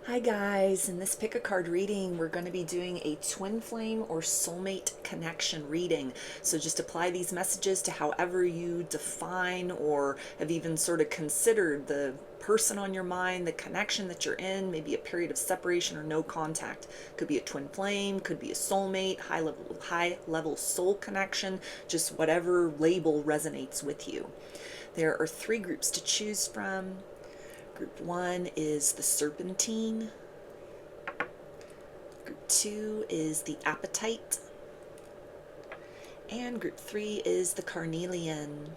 Hi guys, in this pick a card reading we're going to be doing a twin flame or soulmate connection reading. So just apply these messages to however you define or have even sort of considered the person on your mind, the connection that you're in, maybe a period of separation or no contact. Could be a twin flame, could be a soulmate, high level soul connection, just whatever label resonates with you. There are three groups to choose from. Group 1 is the Serpentine. Group 2 is the Apatite. And Group 3 is the Carnelian.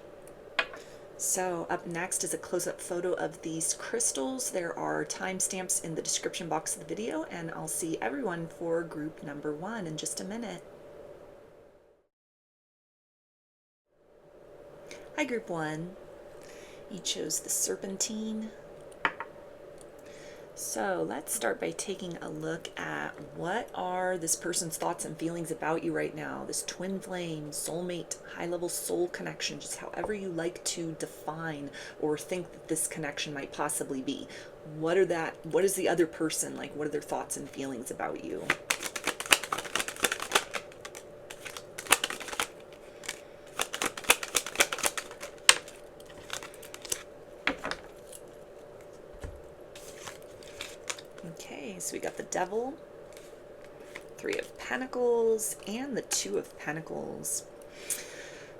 So up next is a close-up photo of these crystals. There are timestamps in the description box of the video, and I'll see everyone for group number 1 in just a minute. Hi, Group 1. You chose the Serpentine. So let's start by taking a look at what are this person's thoughts and feelings about you right now. This twin flame, soulmate, high-level soul connection, just however you like to define or think that this connection might possibly be. What is the other person like? What are their thoughts and feelings about you? Okay, so we got the Devil, Three of Pentacles, and the Two of Pentacles.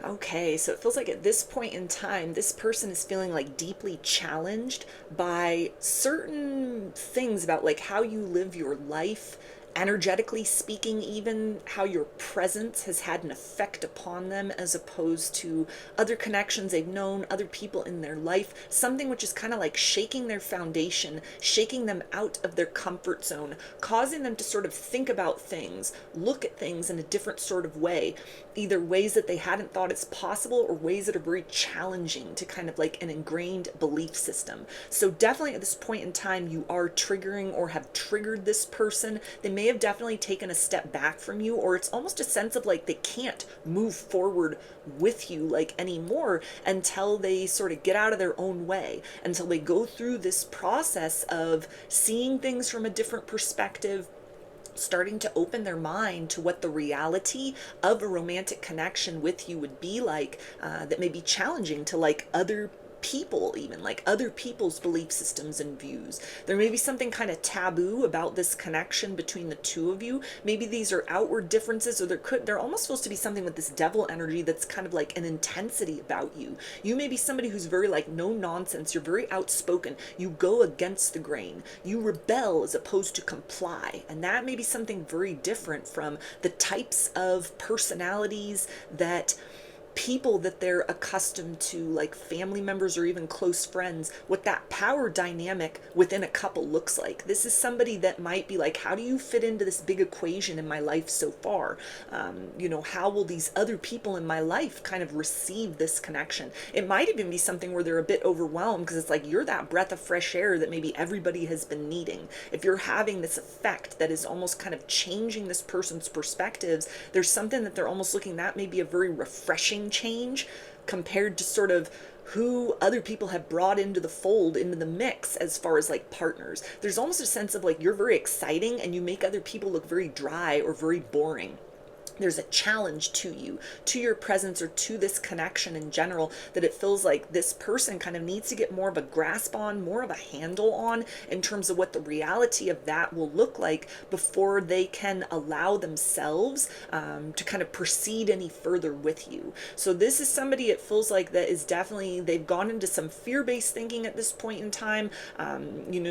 Okay, so it feels like at this point in time, this person is feeling like deeply challenged by certain things about like how you live your life, energetically speaking, even how your presence has had an effect upon them as opposed to other connections they've known, other people in their life, something which is kind of like shaking their foundation, shaking them out of their comfort zone, causing them to sort of think about things, look at things in a different sort of way, either ways that they hadn't thought it's possible or ways that are very challenging to kind of like an ingrained belief system. So definitely at this point in time, you are triggering or have triggered this person. They may have definitely taken a step back from you, or it's almost a sense of like they can't move forward with you like anymore until they sort of get out of their own way, until they go through this process of seeing things from a different perspective, starting to open their mind to what the reality of a romantic connection with you would be like, that may be challenging to like other people, even like other people's belief systems and views. There may be something kind of taboo about this connection between the two of you. Maybe these are outward differences, or they're almost supposed to be something with this devil energy that's kind of like an intensity about you. You may be somebody who's very like no nonsense, you're very outspoken, you go against the grain, you rebel as opposed to comply, and that may be something very different from the types of personalities that people that they're accustomed to, like family members or even close friends, what that power dynamic within a couple looks like. This is somebody that might be like, how do you fit into this big equation in my life so far? How will these other people in my life kind of receive this connection? It might even be something where they're a bit overwhelmed because it's like you're that breath of fresh air that maybe everybody has been needing. If you're having this effect that is almost kind of changing this person's perspectives, there's something that they're almost looking at may be a very refreshing change compared to sort of who other people have brought into the fold, into the mix as far as like partners. There's almost a sense of like you're very exciting and you make other people look very dry or very boring. There's a challenge to you, to your presence, or to this connection in general, that it feels like this person kind of needs to get more of a grasp on, more of a handle on, in terms of what the reality of that will look like before they can allow themselves to kind of proceed any further with you. So this is somebody, it feels like, that is definitely, they've gone into some fear-based thinking at this point in time,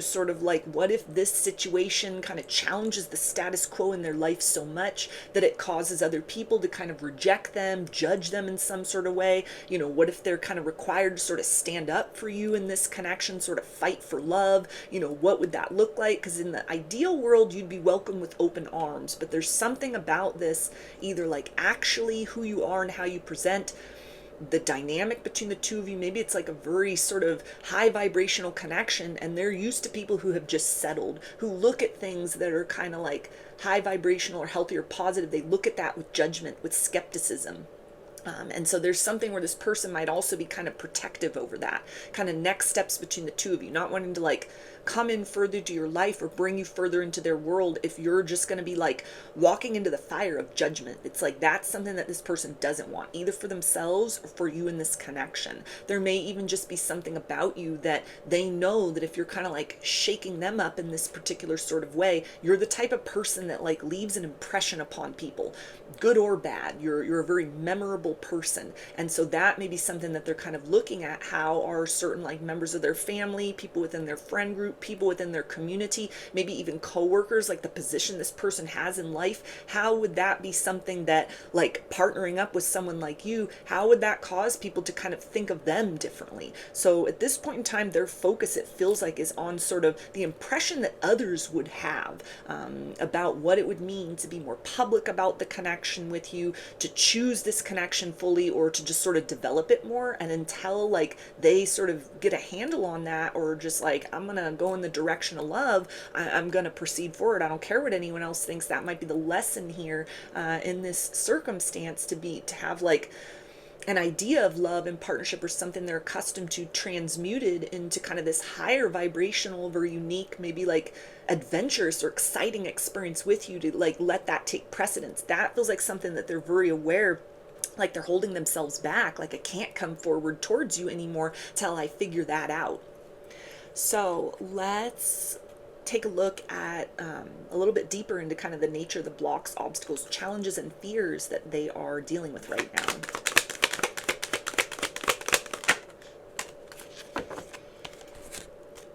sort of like, what if this situation kind of challenges the status quo in their life so much that it causes other people to kind of reject them, judge them in some sort of way? What if they're kind of required to sort of stand up for you in this connection, sort of fight for love? What would that look like? Because in the ideal world, you'd be welcomed with open arms, but there's something about this, either like actually who you are and how you present, the dynamic between the two of you. Maybe it's like a very sort of high vibrational connection and they're used to people who have just settled, who look at things that are kind of like high vibrational or healthy or positive. They look at that with judgment, with skepticism. And so there's something where this person might also be kind of protective over that, kind of next steps between the two of you, not wanting to like come in further to your life or bring you further into their world if you're just going to be like walking into the fire of judgment. It's like that's something that this person doesn't want, either for themselves or for you in this connection. There may even just be something about you that they know that if you're kind of like shaking them up in this particular sort of way, you're the type of person that like leaves an impression upon people, good or bad. You're a very memorable person. And so that may be something that they're kind of looking at. How are certain like members of their family, people within their friend group, people within their community, maybe even coworkers, like the position this person has in life, how would that be something that like partnering up with someone like you, how would that cause people to kind of think of them differently? So at this point in time, their focus, it feels like, is on sort of the impression that others would have about what it would mean to be more public about the connection with you, to choose this connection fully, or to just sort of develop it more. And until like they sort of get a handle on that, or just like, I'm gonna go in the direction of love, I'm gonna proceed forward, I don't care what anyone else thinks. That might be the lesson here in this circumstance, to have like an idea of love and partnership or something they're accustomed to transmuted into kind of this higher vibrational, very unique, maybe like adventurous or exciting experience with you, to like let that take precedence. That feels like something that they're very aware, like they're holding themselves back, like I can't come forward towards you anymore till I figure that out. So let's take a look at a little bit deeper into kind of the nature, the blocks, obstacles, challenges, and fears that they are dealing with right now.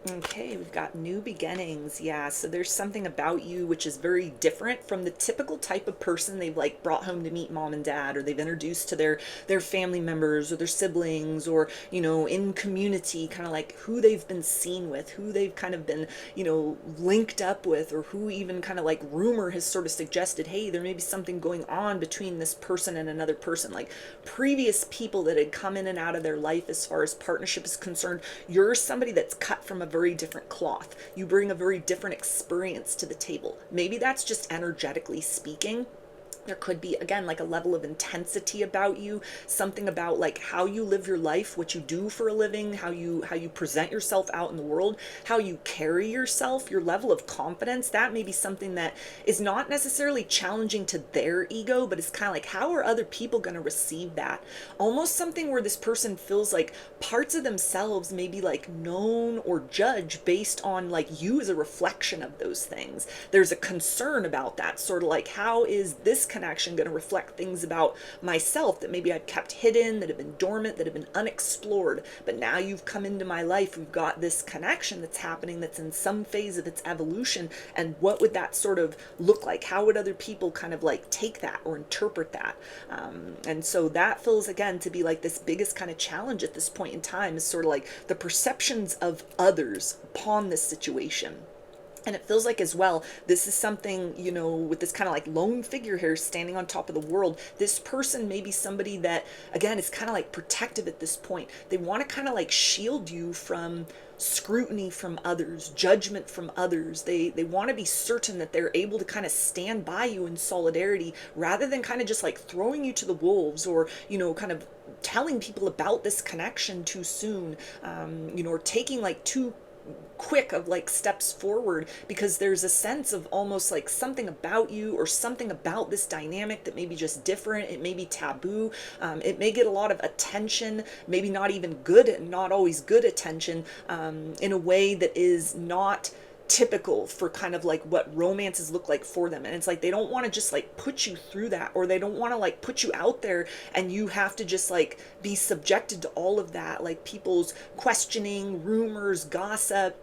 Okay, we've got new beginnings. Yeah, so there's something about you which is very different from the typical type of person they've like brought home to meet mom and dad, or they've introduced to their family members or their siblings, or you know, in community, kind of like who they've been seen with, who they've kind of been, you know, linked up with, or who even kind of like rumor has sort of suggested, hey, there may be something going on between this person and another person. Like previous people that had come in and out of their life as far as partnership is concerned, you're somebody that's cut from a very different cloth. You bring a very different experience to the table. Maybe that's just energetically speaking. There could be, again, like a level of intensity about you, something about like how you live your life, what you do for a living, how you present yourself out in the world, how you carry yourself, your level of confidence. That may be something that is not necessarily challenging to their ego, but it's kind of like, how are other people going to receive that? Almost something where this person feels like parts of themselves may be like known or judged based on like you as a reflection of those things. There's a concern about that, sort of like, how is this connection going to reflect things about myself that maybe I've kept hidden, that have been dormant, that have been unexplored, but now you've come into my life, we've got this connection that's happening, that's in some phase of its evolution, and what would that sort of look like? How would other people kind of like take that or interpret that? And so that feels, again, to be like this biggest kind of challenge at this point in time, is sort of like the perceptions of others upon this situation. And it feels like as well, this is something, you know, with this kind of like lone figure here standing on top of the world, this person may be somebody that, again, is kind of like protective at this point. They want to kind of like shield you from scrutiny from others, judgment from others. They want to be certain that they're able to kind of stand by you in solidarity, rather than kind of just like throwing you to the wolves, or, you know, kind of telling people about this connection too soon, you know, or taking like too quick of like steps forward, because there's a sense of almost like something about you or something about this dynamic that may be just different. It may be taboo. It may get a lot of attention, maybe not even good, not always good attention, in a way that is not typical for kind of like what romances look like for them. And it's like they don't want to just like put you through that, or they don't want to like put you out there and you have to just like be subjected to all of that, like people's questioning, rumors, gossip,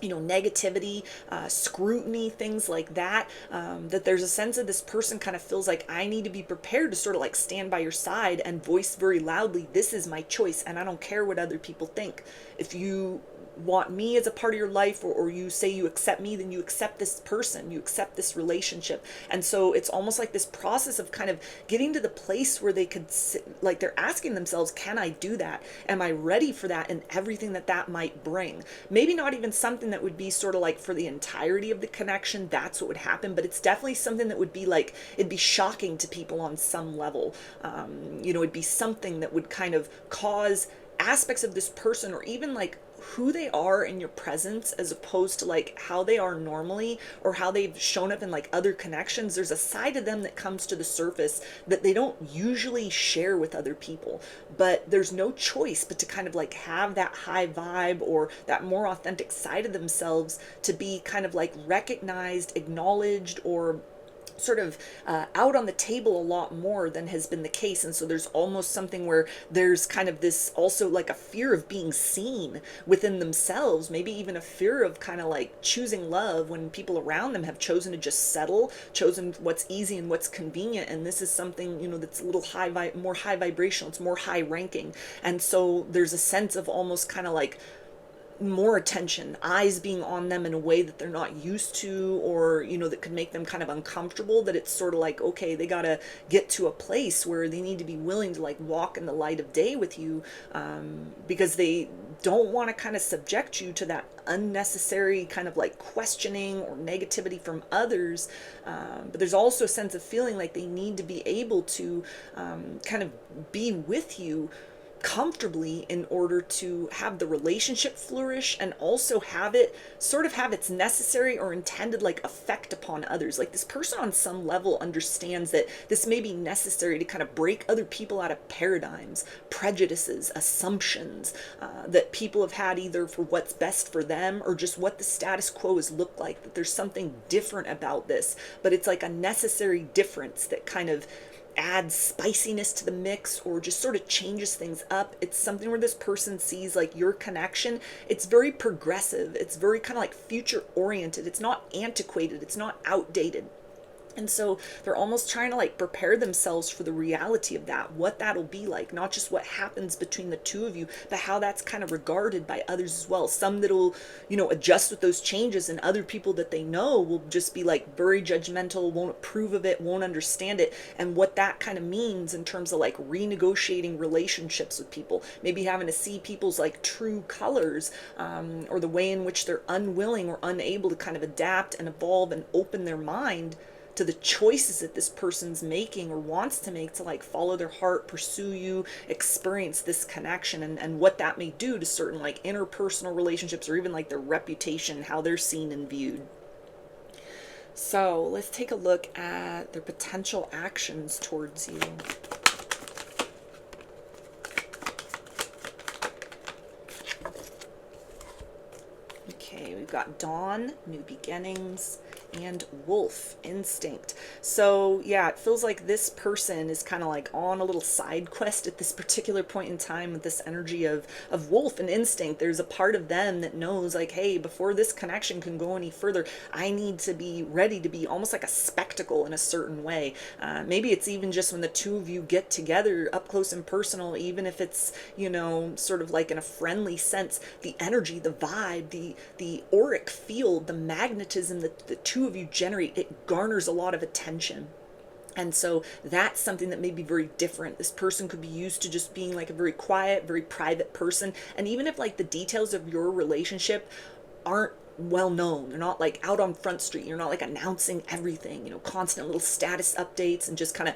you know, negativity, scrutiny, things like that, that there's a sense of this person kind of feels like, I need to be prepared to sort of like stand by your side and voice very loudly, this is my choice and I don't care what other people think. If you want me as a part of your life, or you say you accept me, then you accept this person, you accept this relationship. And so it's almost like this process of kind of getting to the place where they could like they're asking themselves, can I do that? Am I ready for that? And everything that that might bring. Maybe not even something that would be sort of like for the entirety of the connection, that's what would happen, but it's definitely something that would be like, it'd be shocking to people on some level. You know, it'd be something that would kind of cause aspects of this person, or even like who they are in your presence as opposed to like how they are normally or how they've shown up in like other connections. There's a side of them that comes to the surface that they don't usually share with other people, but there's no choice but to kind of like have that high vibe or that more authentic side of themselves to be kind of like recognized, acknowledged, or sort of out on the table a lot more than has been the case. And so there's almost something where there's kind of this also like a fear of being seen within themselves, maybe even a fear of kind of like choosing love when people around them have chosen to just settle, chosen what's easy and what's convenient. And this is something, you know, that's a little more high vibrational, it's more high ranking. And so there's a sense of almost kind of like more attention, eyes being on them in a way that they're not used to, or, you know, that could make them kind of uncomfortable, that it's sort of like, okay, they gotta get to a place where they need to be willing to like walk in the light of day with you, because they don't want to kind of subject you to that unnecessary kind of like questioning or negativity from others. But there's also a sense of feeling like they need to be able to kind of be with you comfortably in order to have the relationship flourish and also have it sort of have its necessary or intended like effect upon others. Like this person on some level understands that this may be necessary to kind of break other people out of paradigms, prejudices, assumptions that people have had either for what's best for them or just what the status quo has looked like, that there's something different about this, but it's like a necessary difference that kind of adds spiciness to the mix or just sort of changes things up. It's something where this person sees like your connection, it's very progressive, it's very kind of like future oriented, it's not antiquated, it's not outdated. And so they're almost trying to like prepare themselves for the reality of that, what that'll be like, not just what happens between the two of you, but how that's kind of regarded by others as well. Some that'll, you know, adjust with those changes, and other people that they know will just be like very judgmental, won't approve of it, won't understand it, and what that kind of means in terms of like renegotiating relationships with people, maybe having to see people's like true colors, or the way in which they're unwilling or unable to kind of adapt and evolve and open their mind to the choices that this person's making or wants to make to like follow their heart, pursue you, experience this connection, and what that may do to certain like interpersonal relationships or even like their reputation, how they're seen and viewed. So let's take a look at their potential actions towards you. Okay, we've got dawn, new beginnings, and wolf, instinct. So yeah, it feels like this person is kind of like on a little side quest at this particular point in time with this energy of wolf and instinct. There's a part of them that knows like, hey, before this connection can go any further, I need to be ready to be almost like a spectacle in a certain way. Maybe it's even just when the two of you get together up close and personal, even if it's, you know, sort of like in a friendly sense, the energy, the vibe, the auric field, the magnetism that the two of you generate, it garners a lot of attention. And so that's something that may be very different. This person could be used to just being like a very quiet, very private person. And even if like the details of your relationship aren't well known, they're not like out on Front Street, you're not like announcing everything, you know, constant little status updates and just kind of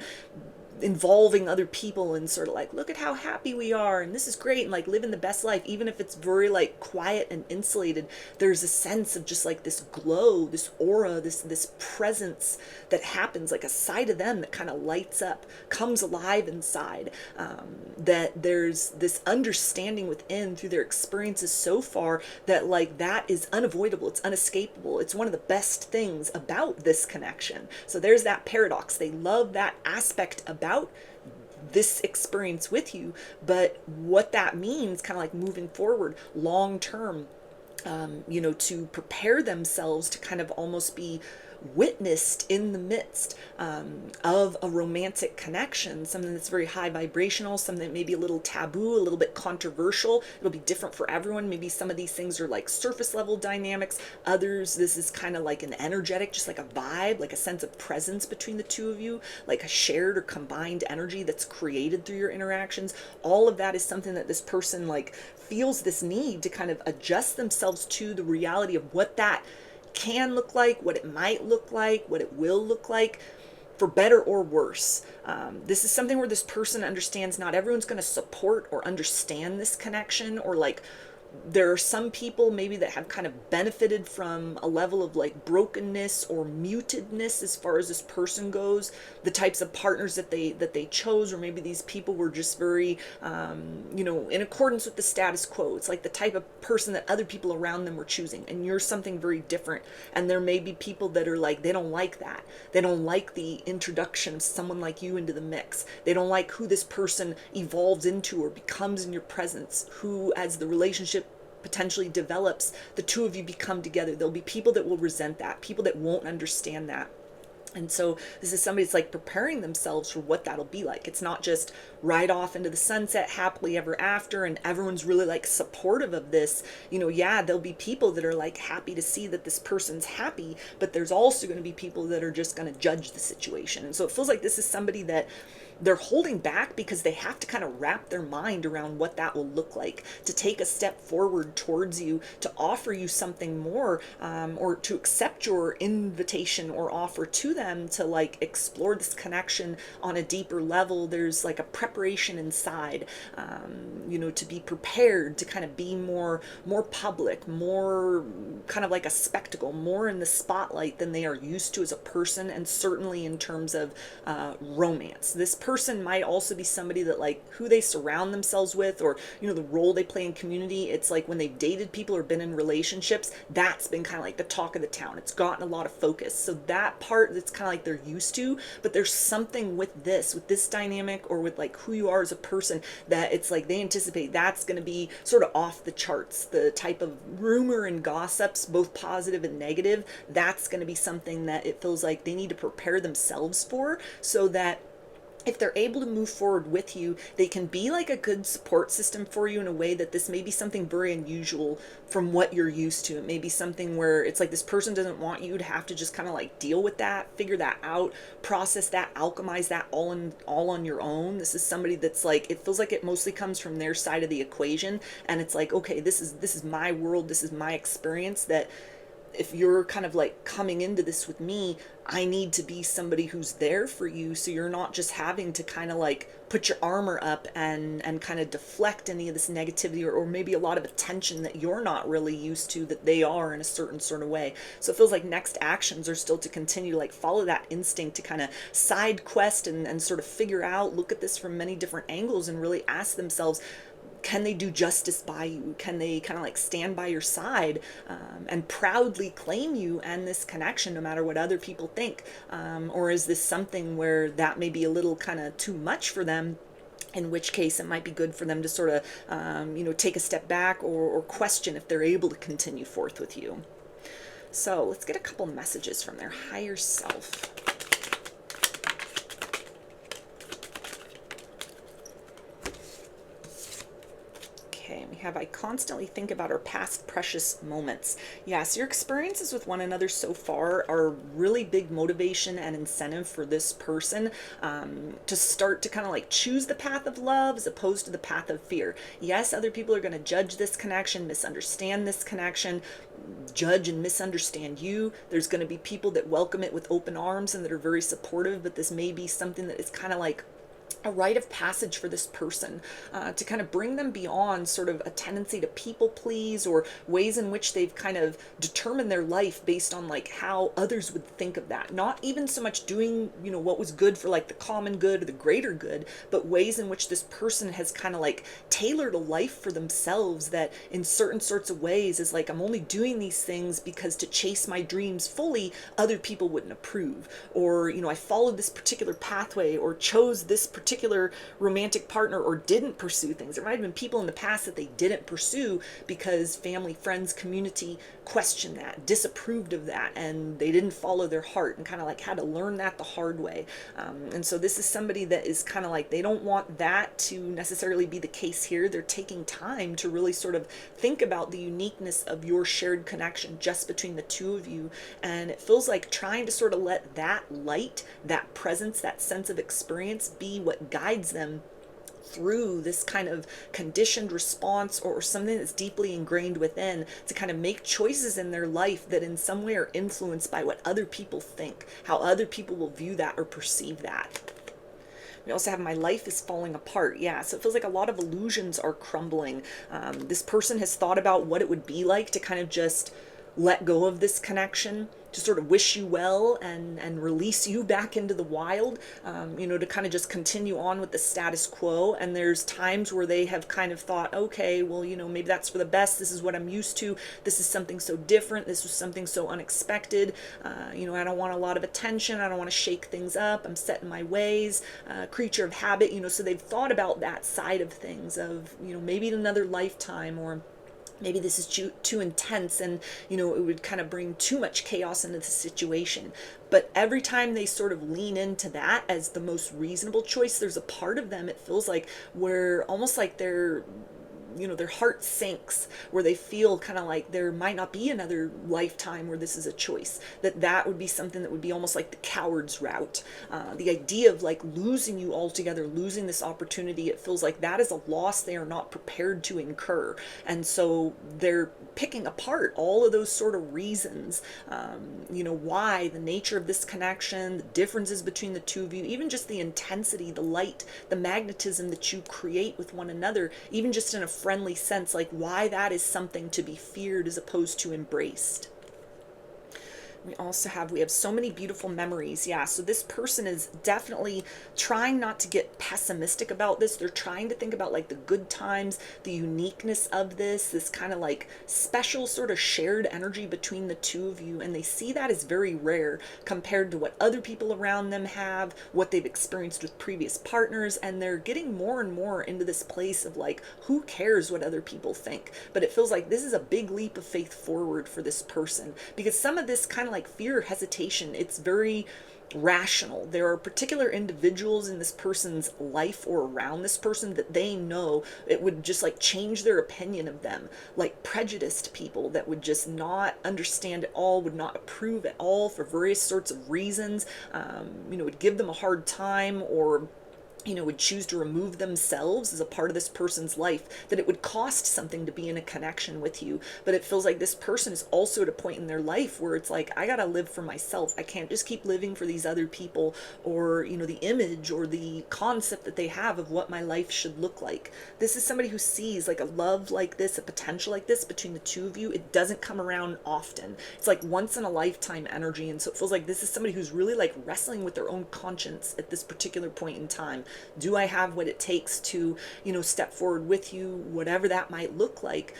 involving other people and sort of like, look at how happy we are and this is great, and like living the best life, even if it's very like quiet and insulated, there's a sense of just like this glow, this aura, this presence that happens, like a side of them that kind of lights up, comes alive inside, that there's this understanding within through their experiences so far that like that is unavoidable, it's unescapable, it's one of the best things about this connection. So there's that paradox. They love that aspect about this experience with you, but what that means kind of like moving forward long term, you know, to prepare themselves to kind of almost be witnessed in the midst of a romantic connection, something that's very high vibrational, something that may be a little taboo, a little bit controversial. It'll be different for everyone. Maybe some of these things are like surface level dynamics. Others, this is kind of like an energetic, just like a vibe, like a sense of presence between the two of you, like a shared or combined energy that's created through your interactions. All of that is something that this person like feels this need to kind of adjust themselves to the reality of what that can look like, what it might look like, what it will look like, for better or worse. This is something where this person understands not everyone's going to support or understand this connection or like There are some people maybe that have kind of benefited from a level of like brokenness or mutedness as far as this person goes, the types of partners that they chose, or maybe these people were just very you know, in accordance with the status quo. It's like the type of person that other people around them were choosing, and you're something very different. And there may be people that are like, they don't like that. They don't like the introduction of someone like you into the mix. They don't like who this person evolves into or becomes in your presence, who, as the relationship potentially develops, the two of you become together. There'll be people that will resent that, people that won't understand that. And so this is somebody that's like preparing themselves for what that'll be like. It's not just right off into the sunset, happily ever after, and everyone's really like supportive of this. You know, yeah, there'll be people that are like happy to see that this person's happy, but there's also going to be people that are just going to judge the situation. And so it feels like this is somebody that they're holding back because they have to kind of wrap their mind around what that will look like, to take a step forward towards you, to offer you something more, or to accept your invitation or offer to them to like explore this connection on a deeper level. There's like a preparation inside, you know, to be prepared to kind of be more public, more kind of like a spectacle, more in the spotlight than they are used to as a person, and certainly in terms of romance. This person might also be somebody that like who they surround themselves with, or you know, the role they play in community. It's like when they've dated people or been in relationships, that's been kind of like the talk of the town. It's gotten a lot of focus. So that part, that's kind of like they're used to. But there's something with this dynamic, or with like who you are as a person, that it's like they anticipate that's going to be sort of off the charts. The type of rumor and gossips, both positive and negative, that's going to be something that it feels like they need to prepare themselves for, so that if they're able to move forward with you, they can be like a good support system for you in a way that this may be something very unusual from what you're used to. It may be something where it's like this person doesn't want you to have to just kind of like deal with that, figure that out, process that, alchemize that all on your own. This is somebody that's like, it feels like it mostly comes from their side of the equation, and it's like, okay, this is my world, this is my experience, that if you're kind of like coming into this with me, I need to be somebody who's there for you, so you're not just having to kind of like put your armor up and kind of deflect any of this negativity, or maybe a lot of attention that you're not really used to, that they are in a certain sort of way. So it feels like next actions are still to continue to like follow that instinct, to kind of side quest and sort of figure out, look at this from many different angles, and really ask themselves, can they do justice by you? Can they kind of like stand by your side, and proudly claim you and this connection no matter what other people think? Or is this something where that may be a little kind of too much for them, in which case it might be good for them to sort of, you know, take a step back, or question if they're able to continue forth with you. So let's get a couple messages from their higher self. We have, I constantly think about our past precious moments. Yes, your experiences with one another so far are really big motivation and incentive for this person, to start to kind of like choose the path of love as opposed to the path of fear. Yes, other people are going to judge this connection, misunderstand this connection, judge and misunderstand you. There's going to be people that welcome it with open arms and that are very supportive, but this may be something that is kind of like a rite of passage for this person, to kind of bring them beyond sort of a tendency to people please, or ways in which they've kind of determined their life based on like how others would think of that. Not even so much doing, you know, what was good for like the common good or the greater good, but ways in which this person has kind of like tailored a life for themselves that in certain sorts of ways is like, I'm only doing these things because to chase my dreams fully, other people wouldn't approve. Or, you know, I followed this particular pathway, or chose this particular romantic partner, or didn't pursue things. There might have been people in the past that they didn't pursue because family, friends, community questioned that, disapproved of that, and they didn't follow their heart, and kind of like had to learn that the hard way. And so this is somebody that is kind of like, they don't want that to necessarily be the case here. They're taking time to really sort of think about the uniqueness of your shared connection just between the two of you. And it feels like trying to sort of let that light, that presence, that sense of experience be what guides them through this kind of conditioned response, or something that's deeply ingrained within, to kind of make choices in their life that in some way are influenced by what other people think, how other people will view that or perceive that. We also have my life is falling apart. Yeah, so it feels like a lot of illusions are crumbling. This person has thought about what it would be like to kind of just let go of this connection, to sort of wish you well and release you back into the wild, to kind of just continue on with the status quo. And there's times where they have kind of thought, okay, well, maybe that's for the best. This is what I'm used to. This is something so different. This was something so unexpected. I don't want a lot of attention. I don't want to shake things up. I'm set in my ways, creature of habit, so they've thought about that side of things of, maybe in another lifetime, or maybe this is too intense, and it would kind of bring too much chaos into the situation. But every time they sort of lean into that as the most reasonable choice, there's a part of them, it feels like, where almost like they're their heart sinks, where they feel kind of like there might not be another lifetime where this is a choice, that would be something that would be almost like the coward's route. The idea of like losing you altogether, losing this opportunity, it feels like that is a loss they are not prepared to incur. And so they're picking apart all of those sort of reasons, why, the nature of this connection, the differences between the two of you, even just the intensity, the light, the magnetism that you create with one another, even just in a friendly sense, like why that is something to be feared as opposed to embraced. We have so many beautiful memories. Yeah, so this person is definitely trying not to get pessimistic about this. They're trying to think about like the good times, the uniqueness of this kind of like special sort of shared energy between the two of you. And they see that as very rare compared to what other people around them have, what they've experienced with previous partners. And they're getting more and more into this place of like, who cares what other people think? But it feels like this is a big leap of faith forward for this person, because some of this kind of like fear, hesitation, it's very rational. There are particular individuals in this person's life or around this person that they know it would just like change their opinion of them, like prejudiced people that would just not understand at all, would not approve at all for various sorts of reasons, would give them a hard time, or would choose to remove themselves as a part of this person's life, that it would cost something to be in a connection with you. But it feels like this person is also at a point in their life where it's like, I gotta live for myself. I can't just keep living for these other people, or the image or the concept that they have of what my life should look like. This is somebody who sees like a love like this, a potential like this between the two of you. It doesn't come around often. It's like once in a lifetime energy. And so it feels like this is somebody who's really like wrestling with their own conscience at this particular point in time. Do I have what it takes to, step forward with you, whatever that might look like,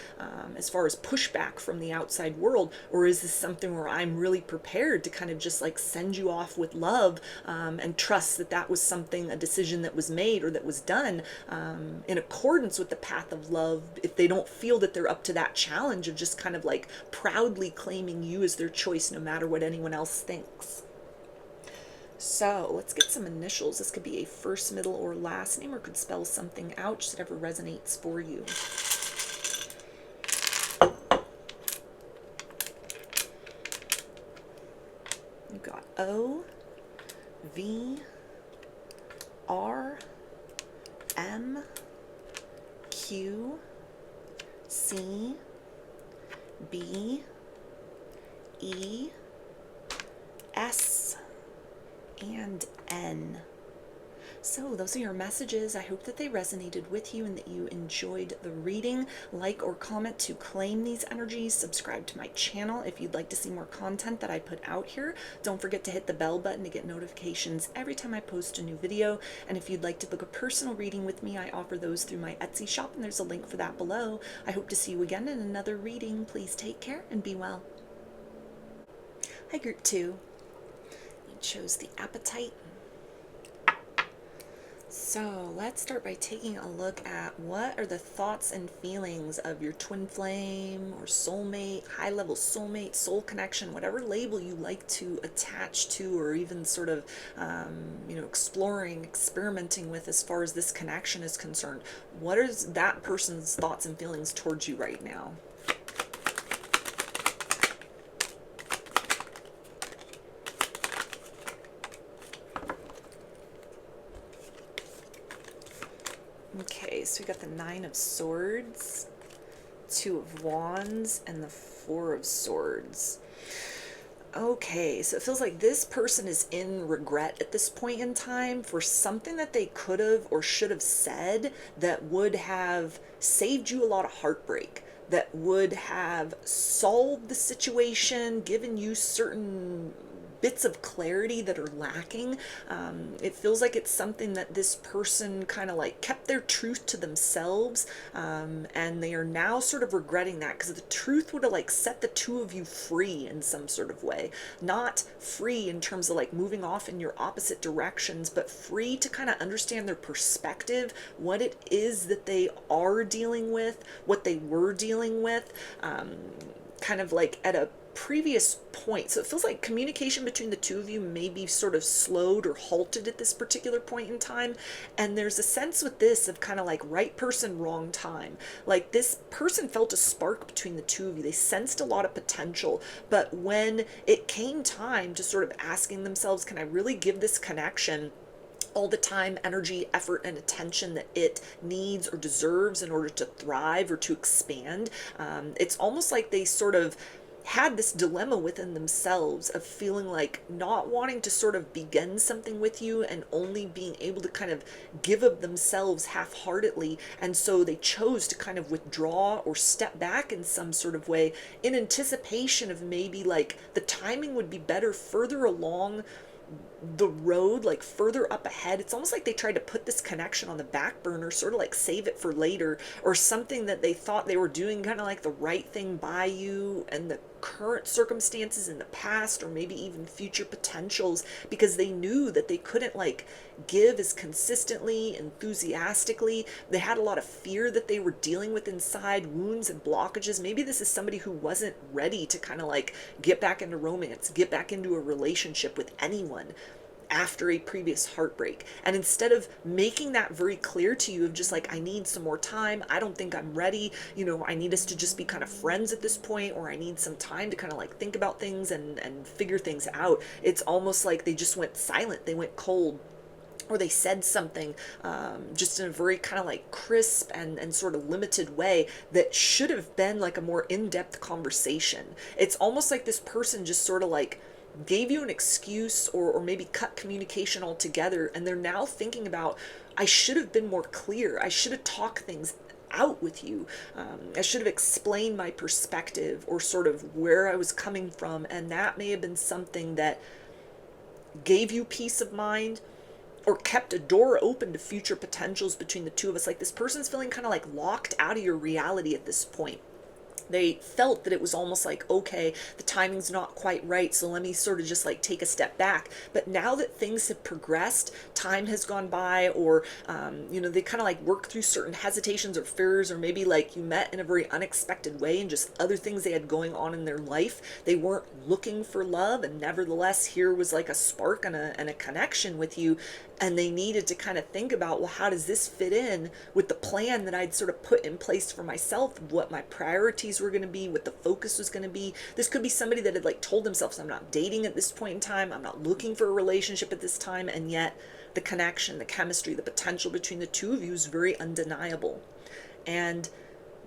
as far as pushback from the outside world? Or is this something where I'm really prepared to kind of just like send you off with love, and trust that that was something, a decision that was made or that was done in accordance with the path of love, if they don't feel that they're up to that challenge of just kind of like proudly claiming you as their choice no matter what anyone else thinks. So let's get some initials. This could be a first, middle, or last name, or could spell something out, just whatever resonates for you. You've got O, V, R, M, Q, C, B, E, S, and N. So those are your messages. I hope that they resonated with you and that you enjoyed the reading. Like or comment to claim these energies. Subscribe to my channel if you'd like to see more content that I put out here. Don't forget to hit the bell button to get notifications every time I post a new video. And if you'd like to book a personal reading with me, I offer those through my Etsy shop, and there's a link for that below. I hope to see you again in another reading. Please take care and be well. Hi, Group 2. Chose the Apatite. So let's start by taking a look at what are the thoughts and feelings of your twin flame or soulmate, high level soulmate, soul connection, whatever label you like to attach to, or even sort of exploring, experimenting with as far as this connection is concerned. What is that person's thoughts and feelings towards you right now? Okay, so we got the 9 of Swords, 2 of Wands, and the 4 of Swords. Okay, so it feels like this person is in regret at this point in time for something that they could have or should have said that would have saved you a lot of heartbreak, that would have solved the situation, given you certain bits of clarity that are lacking. It feels like it's something that this person kind of like kept their truth to themselves, and they are now sort of regretting that because the truth would have like set the two of you free in some sort of way. Not free in terms of like moving off in your opposite directions, but free to kind of understand their perspective, what it is that they are dealing with, what they were dealing with, kind of like at a previous point. So it feels like communication between the two of you may be sort of slowed or halted at this particular point in time. And there's a sense with this of kind of like right person, wrong time. Like this person felt a spark between the two of you. They sensed a lot of potential. But when it came time to sort of asking themselves, can I really give this connection all the time, energy, effort, and attention that it needs or deserves in order to thrive or to expand? It's almost like they sort of had this dilemma within themselves of feeling like not wanting to sort of begin something with you and only being able to kind of give of themselves half-heartedly, and so they chose to kind of withdraw or step back in some sort of way in anticipation of maybe like the timing would be better further along the road, like further up ahead. It's almost like they tried to put this connection on the back burner, sort of like save it for later, or something that they thought they were doing kind of like the right thing by you and the current circumstances in the past, or maybe even future potentials, because they knew that they couldn't like give as consistently, enthusiastically. They had a lot of fear that they were dealing with inside, wounds and blockages. Maybe this is somebody who wasn't ready to kind of like get back into romance, get back into a relationship with anyone after a previous heartbreak. And instead of making that very clear to you of just like, I need some more time, I don't think I'm ready, I need us to just be kind of friends at this point, or I need some time to kind of like think about things and figure things out. It's almost like they just went silent, they went cold, or they said something just in a very kind of like crisp and sort of limited way that should have been like a more in-depth conversation. It's almost like this person just sort of like gave you an excuse, or maybe cut communication altogether, and they're now thinking about, I should have been more clear, I should have talked things out with you, I should have explained my perspective or sort of where I was coming from, and that may have been something that gave you peace of mind or kept a door open to future potentials between the two of us. Like this person's feeling kind of like locked out of your reality at this point. They felt that it was almost like, okay, the timing's not quite right, so let me sort of just like take a step back. But now that things have progressed, time has gone by, or they kind of like work through certain hesitations or fears, or maybe like you met in a very unexpected way and just other things they had going on in their life. They weren't looking for love, and nevertheless here was like a spark and a connection with you, and they needed to kind of think about, well, how does this fit in with the plan that I'd sort of put in place for myself, what my priorities were going to be, what the focus was going to be. This could be somebody that had like told themselves, I'm not dating at this point in time, I'm not looking for a relationship at this time, and yet the connection, the chemistry, the potential between the two of you is very undeniable. And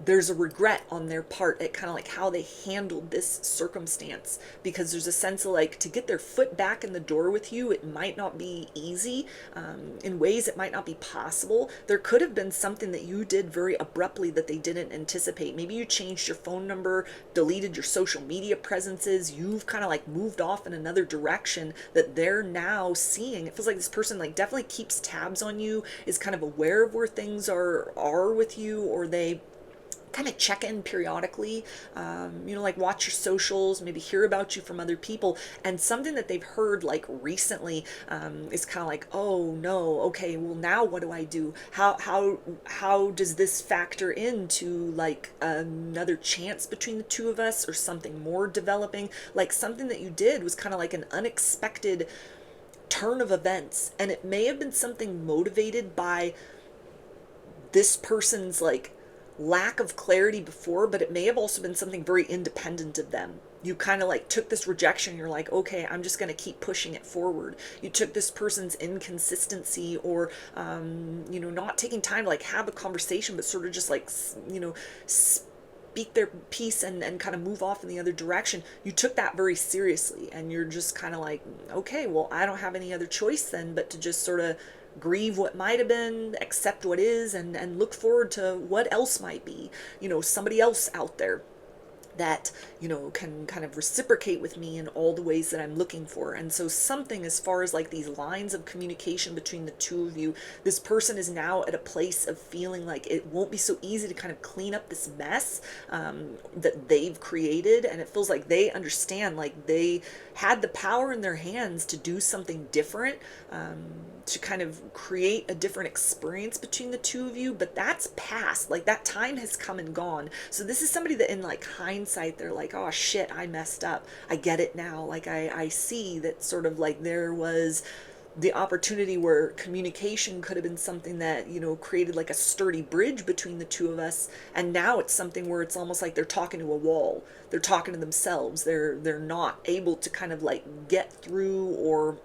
there's a regret on their part at kind of like how they handled this circumstance, because there's a sense of like, to get their foot back in the door with you, it might not be easy. In ways it might not be possible. There could have been something that you did very abruptly that they didn't anticipate. Maybe you changed your phone number, deleted your social media presences, you've kind of like moved off in another direction that they're now seeing. It feels like this person like definitely keeps tabs on you, is kind of aware of where things are with you, or they kind of check in periodically, like watch your socials, maybe hear about you from other people. And something that they've heard like recently is kind of like, oh no, okay, well now what do I do? How does this factor into like another chance between the two of us, or something more developing? Like something that you did was kind of like an unexpected turn of events, and it may have been something motivated by this person's like lack of clarity before, but it may have also been something very independent of them. You kind of like took this rejection, you're like, okay, I'm just going to keep pushing it forward. You took this person's inconsistency, or not taking time to like have a conversation, but sort of just like speak their piece and kind of move off in the other direction, you took that very seriously, and you're just kind of like, okay, well, I don't have any other choice then but to just sort of grieve what might have been, accept what is, and look forward to what else might be, somebody else out there that, can kind of reciprocate with me in all the ways that I'm looking for. And so something as far as like these lines of communication between the two of you, this person is now at a place of feeling like it won't be so easy to kind of clean up this mess that they've created. And it feels like they understand, like they had the power in their hands to do something different, to kind of create a different experience between the two of you, but that's past. Like that time has come and gone. So this is somebody that in like hindsight, they're like, oh shit, I messed up. I get it now. Like I see that sort of like there was the opportunity where communication could have been something that, created like a sturdy bridge between the two of us. And now it's something where it's almost like they're talking to a wall. They're talking to themselves. They're not able to kind of like get through or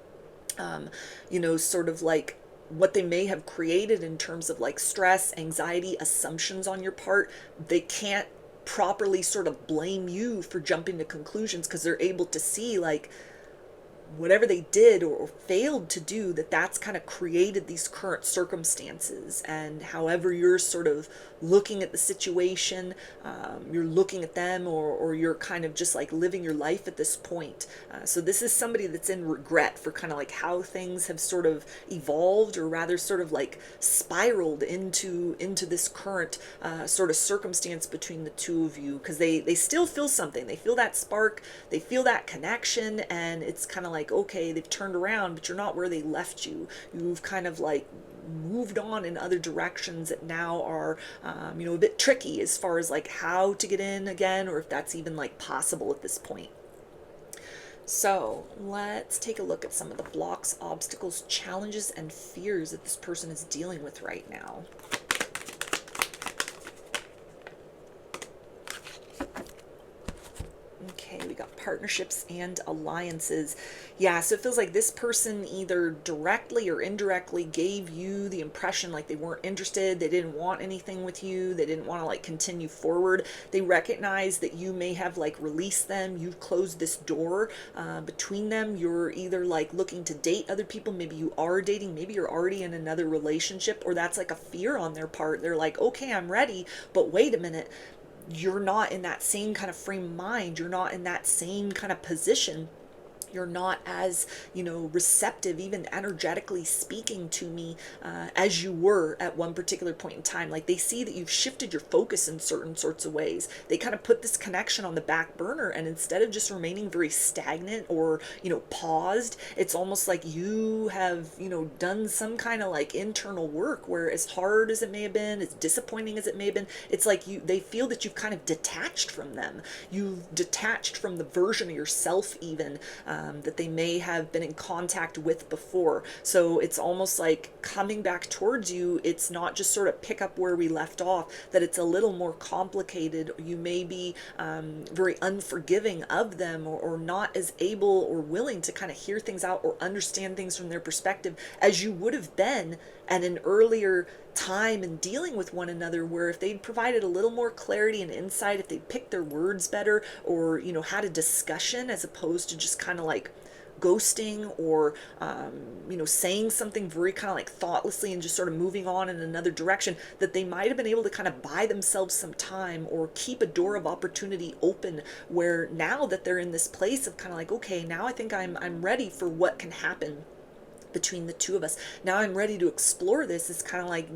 sort of like what they may have created in terms of like stress, anxiety, assumptions on your part. They can't properly sort of blame you for jumping to conclusions because they're able to see like whatever they did or failed to do, that's kind of created these current circumstances. And however you're sort of looking at the situation, you're looking at them, or you're kind of just like living your life at this point. So this is somebody that's in regret for kind of like how things have sort of evolved, or rather sort of like spiraled into this current sort of circumstance between the two of you, because they still feel something. They feel that spark, they feel that connection, and it's kind of like, okay, they've turned around, but you're not where they left you. You've kind of like moved on in other directions that now are a bit tricky as far as like how to get in again, or if that's even like possible at this point. So let's take a look at some of the blocks, obstacles, challenges, and fears that this person is dealing with right now. Okay, we got partnerships and alliances. Yeah, so it feels like this person either directly or indirectly gave you the impression like they weren't interested, they didn't want anything with you, they didn't want to like continue forward. They recognize that you may have like released them, you've closed this door between them. You're either like looking to date other people, maybe you are dating, maybe you're already in another relationship, or that's like a fear on their part. They're like, okay, I'm ready, but wait a minute, you're not in that same kind of frame of mind, you're not in that same kind of position, you're not as receptive, even energetically speaking to me, as you were at one particular point in time. Like they see that you've shifted your focus in certain sorts of ways. They kind of put this connection on the back burner, and instead of just remaining very stagnant or paused, it's almost like you have done some kind of like internal work where, as hard as it may have been, as disappointing as it may have been, it's like they feel that you've kind of detached from them. You've detached from the version of yourself even that they may have been in contact with before. So it's almost like coming back towards you, it's not just sort of pick up where we left off, that it's a little more complicated. You may be very unforgiving of them, or not as able or willing to kind of hear things out or understand things from their perspective as you would have been at an earlier time in dealing with one another, where if they'd provided a little more clarity and insight, if they'd picked their words better, or had a discussion as opposed to just kind of like ghosting, or saying something very kind of like thoughtlessly and just sort of moving on in another direction, that they might have been able to kind of buy themselves some time or keep a door of opportunity open, where now that they're in this place of kind of like, okay, now I think I'm ready for what can happen between the two of us. Now I'm ready to explore this. It's kind of like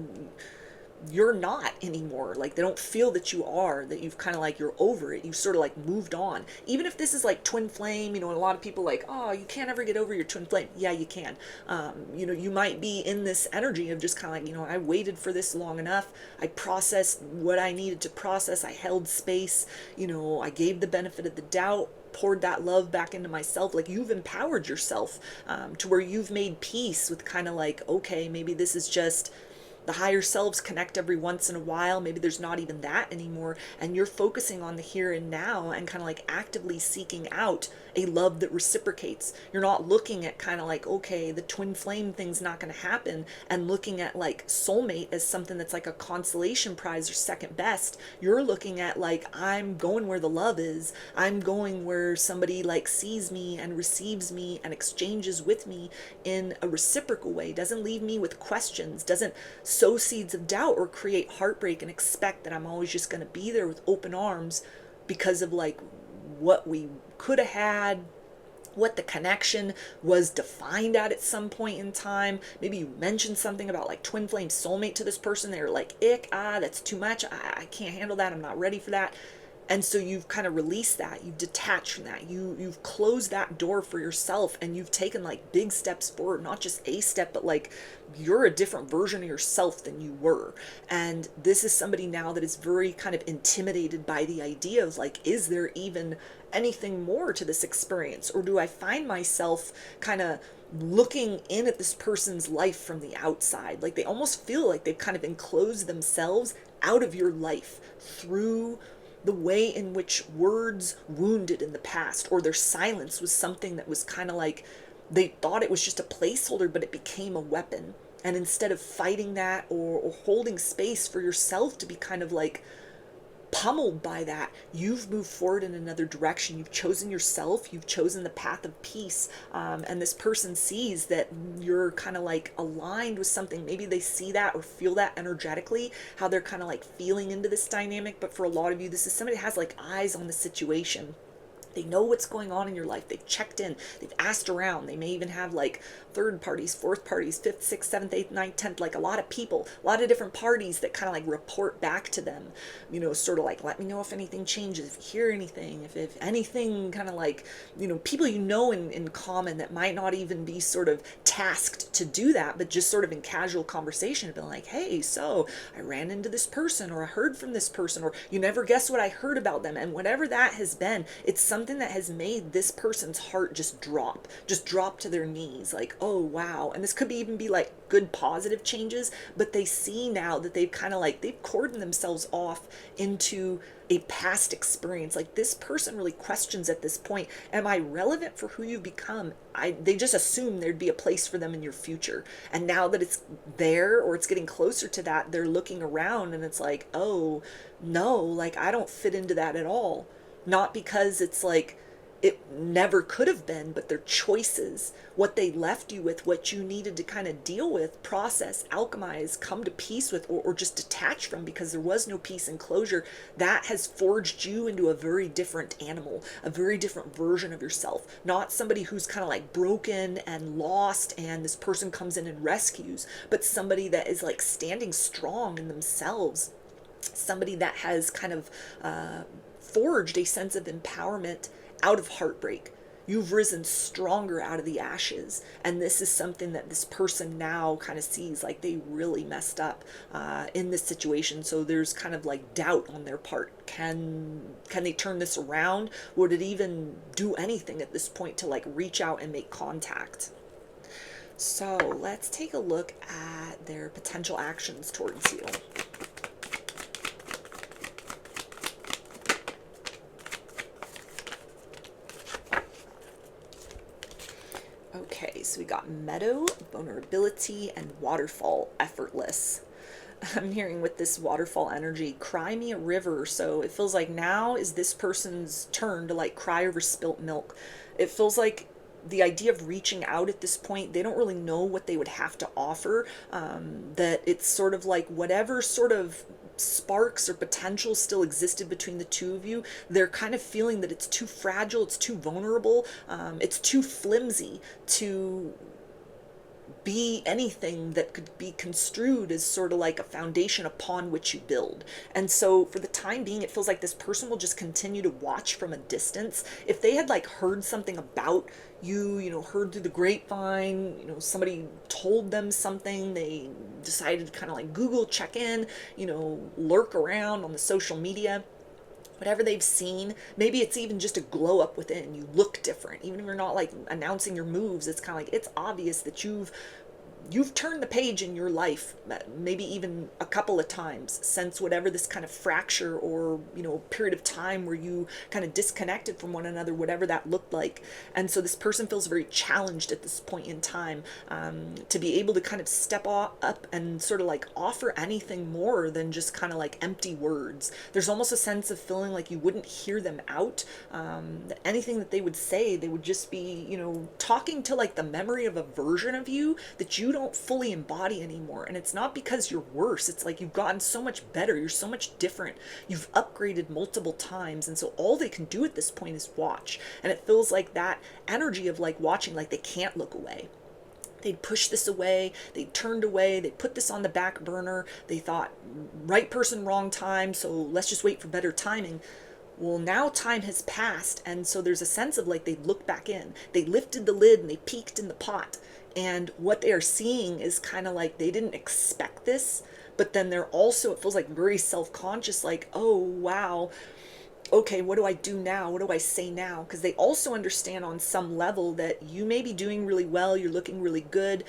you're not anymore. Like they don't feel that you are, that you've kind of like, you're over it. You've sort of like moved on. Even if this is like twin flame, and a lot of people like, oh, you can't ever get over your twin flame. Yeah, you can. You might be in this energy of just kind of like, I waited for this long enough. I processed what I needed to process. I held space. I gave the benefit of the doubt, poured that love back into myself. Like you've empowered yourself to where you've made peace with kind of like, okay, maybe this is just the higher selves connect every once in a while. Maybe there's not even that anymore. And you're focusing on the here and now, and kind of like actively seeking out a love that reciprocates. You're not looking at kind of like, okay, the twin flame thing's not going to happen, and looking at like soulmate as something that's like a consolation prize or second best. You're looking at like, I'm going where the love is. I'm going where somebody like sees me and receives me and exchanges with me in a reciprocal way, doesn't leave me with questions, doesn't sow seeds of doubt or create heartbreak and expect that I'm always just going to be there with open arms because of like what we could have had, what the connection was defined at some point in time. Maybe you mentioned something about like twin flame soulmate to this person. They're like, ick, that's too much. I can't handle that. I'm not ready for that. And so you've kind of released that, you've detached from that, you've closed that door for yourself, and you've taken like big steps forward, not just a step, but like you're a different version of yourself than you were. And this is somebody now that is very kind of intimidated by the idea of like, is there even anything more to this experience? Or do I find myself kind of looking in at this person's life from the outside? Like they almost feel like they've kind of enclosed themselves out of your life through the way in which words wounded in the past, or their silence was something that was kind of like they thought it was just a placeholder, but it became a weapon. And instead of fighting that or holding space for yourself to be kind of like pummeled by that, you've moved forward in another direction. You've chosen yourself, you've chosen the path of peace, and this person sees that you're kind of like aligned with something. Maybe they see that or feel that energetically, how they're kind of like feeling into this dynamic. But for a lot of you, this is somebody that has like eyes on the situation. They know what's going on in your life. They've checked in. They've asked around. They may even have like third parties, fourth parties, fifth, sixth, seventh, eighth, ninth, tenth, like a lot of people, a lot of different parties that kind of like report back to them, sort of like, let me know if anything changes, if you hear anything, if anything kind of like, people in common that might not even be sort of tasked to do that, but just sort of in casual conversation have been like, hey, so I ran into this person, or I heard from this person, or you never guess what I heard about them. And whatever that has been, it's something that has made this person's heart just drop to their knees, like, oh wow. And this could even be like good positive changes, but they see now that they've kind of like they've cordoned themselves off into a past experience. Like this person really questions at this point, am I relevant for who you've become? They just assume there'd be a place for them in your future. And now that it's there, or it's getting closer to that, they're looking around and it's like, oh no, like I don't fit into that at all. Not because it's like it never could have been, but their choices, what they left you with, what you needed to kind of deal with, process, alchemize, come to peace with, or just detach from because there was no peace and closure, that has forged you into a very different animal, a very different version of yourself. Not somebody who's kind of like broken and lost and this person comes in and rescues, but somebody that is like standing strong in themselves, somebody that has kind of forged a sense of empowerment out of heartbreak. You've risen stronger out of the ashes, and this is something that this person now kind of sees like they really messed up in this situation. So there's kind of like doubt on their part. Can they turn this around? Would it even do anything at this point to like reach out and make contact? So let's take a look at their potential actions towards you. Okay, so we got meadow, vulnerability, and waterfall, effortless. I'm hearing with this waterfall energy, cry me a river. So it feels like now is this person's turn to like cry over spilt milk. It feels like the idea of reaching out at this point, they don't really know what they would have to offer. That it's sort of like whatever sort of sparks or potential still existed between the two of you, they're kind of feeling that it's too fragile, it's too vulnerable, it's too flimsy to be anything that could be construed as sort of like a foundation upon which you build. And so for the time being, it feels like this person will just continue to watch from a distance. If they had like heard something about you, heard through the grapevine, somebody told them something, they decided to kind of like Google, check in, lurk around on the social media, whatever they've seen, maybe it's even just a glow up within. You look different. Even if you're not like announcing your moves, it's kind of like, it's obvious that you've you've turned the page in your life, maybe even a couple of times since whatever this kind of fracture or, period of time where you kind of disconnected from one another, whatever that looked like. And so this person feels very challenged at this point in time, to be able to kind of step up and sort of like offer anything more than just kind of like empty words. There's almost a sense of feeling like you wouldn't hear them out. That anything that they would say, they would just be, talking to like the memory of a version of you that you don't fully embody anymore. And it's not because you're worse. It's like you've gotten so much better. You're so much different. You've upgraded multiple times. And so all they can do at this point is watch. And it feels like that energy of like watching, like they can't look away. They'd pushed this away, they turned away, they put this on the back burner. They thought, right person, wrong time, so let's just wait for better timing. Well, now time has passed, and so there's a sense of like they looked back in. They lifted the lid and they peeked in the pot. And what they are seeing is kind of like they didn't expect this, but then they're also, it feels like very self-conscious, like, oh, wow, okay, what do I do now? What do I say now? Because they also understand on some level that you may be doing really well, you're looking really good,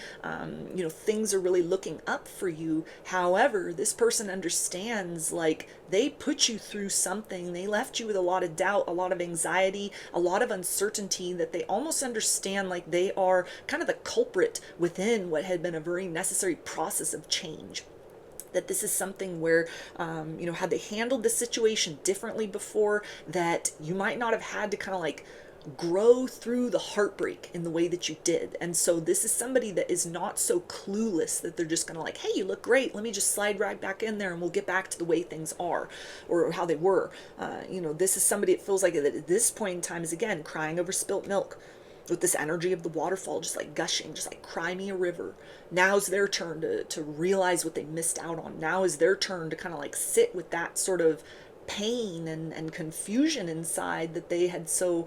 things are really looking up for you. However, this person understands like they put you through something, they left you with a lot of doubt, a lot of anxiety, a lot of uncertainty, that they almost understand like they are kind of the culprit within what had been a very necessary process of change. That this is something where, had they handled the situation differently before, that you might not have had to kind of like grow through the heartbreak in the way that you did. And so this is somebody that is not so clueless that they're just going to like, hey, you look great, let me just slide right back in there and we'll get back to the way things are or how they were. This is somebody, it feels like that at this point in time is, again, crying over spilt milk, with this energy of the waterfall just like gushing, just like cry me a river. Now's their turn to realize what they missed out on. Now is their turn to kind of like sit with that sort of pain and confusion inside that they had so,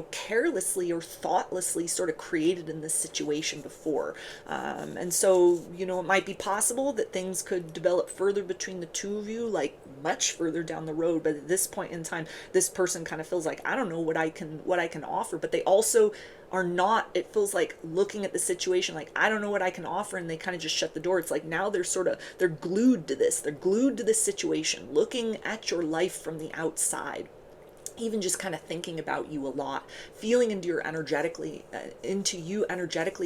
carelessly or thoughtlessly sort of created in this situation before. And so, it might be possible that things could develop further between the two of you, like much further down the road. But at this point in time, this person kind of feels like, I don't know what I can offer, but they also are not, it feels like, looking at the situation like, I don't know what I can offer, and they kind of just shut the door. It's like now they're glued to this. They're glued to this situation, looking at your life from the outside. Even just kind of thinking about you a lot, feeling into you energetically,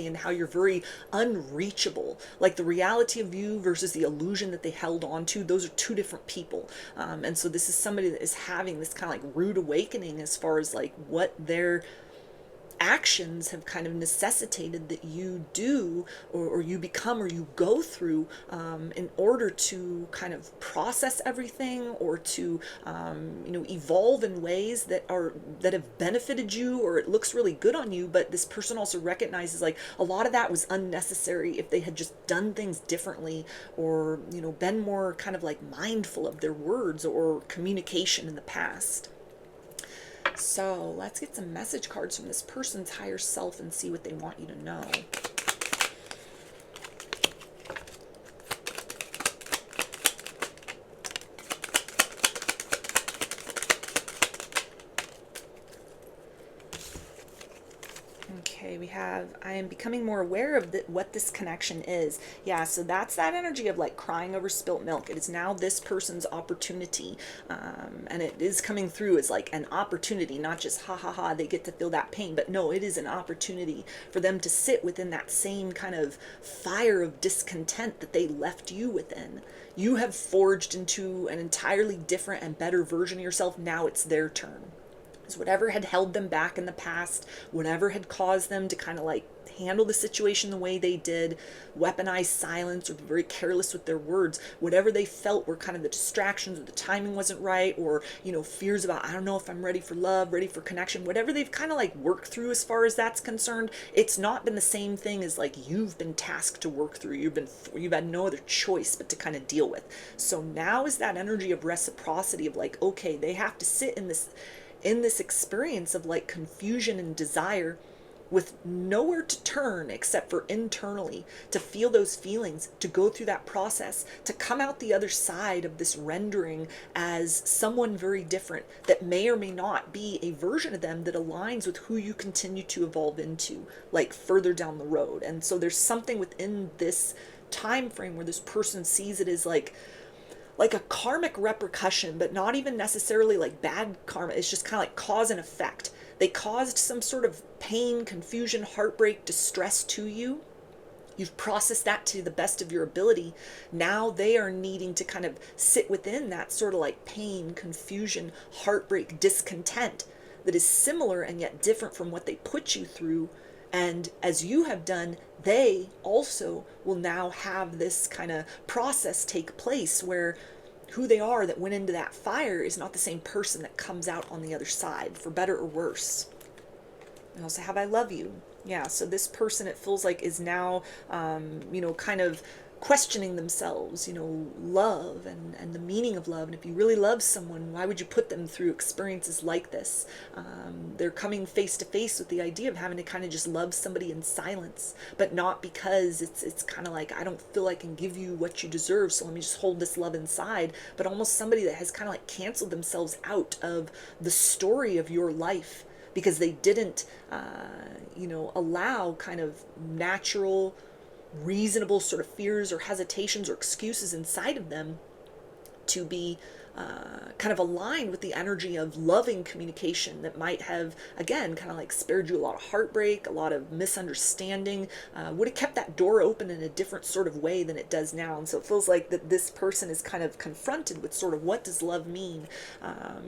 and how you're very unreachable. Like the reality of you versus the illusion that they held on to, those are two different people. And so this is somebody that is having this kind of like rude awakening as far as like what their actions have kind of necessitated that you do, or you become, or you go through, in order to kind of process everything, or to evolve in ways that have benefited you, or it looks really good on you. But this person also recognizes like a lot of that was unnecessary if they had just done things differently, or been more kind of like mindful of their words or communication in the past. So let's get some message cards from this person's higher self and see what they want you to know. Okay, we have, I am becoming more aware of what this connection is. Yeah, so that's that energy of like crying over spilt milk. It is now this person's opportunity. And it is coming through as like an opportunity, not just ha ha ha, they get to feel that pain. But no, it is an opportunity for them to sit within that same kind of fire of discontent that they left you within. You have forged into an entirely different and better version of yourself. Now it's their turn. Is whatever had held them back in the past, whatever had caused them to kind of like handle the situation the way they did, weaponize silence, or be very careless with their words, whatever they felt were kind of the distractions, or the timing wasn't right, or fears about, I don't know if I'm ready for love, ready for connection, whatever they've kind of like worked through as far as that's concerned. It's not been the same thing as like you've been tasked to work through. You've had no other choice but to kind of deal with. So now is that energy of reciprocity of like, okay, they have to sit in this experience of like confusion and desire with nowhere to turn except for internally, to feel those feelings, to go through that process, to come out the other side of this rendering as someone very different that may or may not be a version of them that aligns with who you continue to evolve into, like further down the road. And so there's something within this time frame where this person sees it as like a karmic repercussion, but not even necessarily like bad karma. It's just kind of like cause and effect. They caused some sort of pain, confusion, heartbreak, distress to you. You've processed that to the best of your ability. Now they are needing to kind of sit within that sort of like pain, confusion, heartbreak, discontent that is similar and yet different from what they put you through. And as you have done, they also will now have this kind of process take place where who they are that went into that fire is not the same person that comes out on the other side, for better or worse. And also have I love you. Yeah, so this person, it feels like, is now, kind of questioning themselves, love and the meaning of love. And if you really love someone, why would you put them through experiences like this? They're coming face to face with the idea of having to kind of just love somebody in silence, but not because it's kind of like, I don't feel I can give you what you deserve, so let me just hold this love inside, but almost somebody that has kind of like canceled themselves out of the story of your life because they didn't, allow kind of natural, reasonable sort of fears or hesitations or excuses inside of them to be kind of aligned with the energy of loving communication that might have, again, kind of like spared you a lot of heartbreak, a lot of misunderstanding, would have kept that door open in a different sort of way than it does now. And so it feels like that this person is kind of confronted with sort of, what does love mean?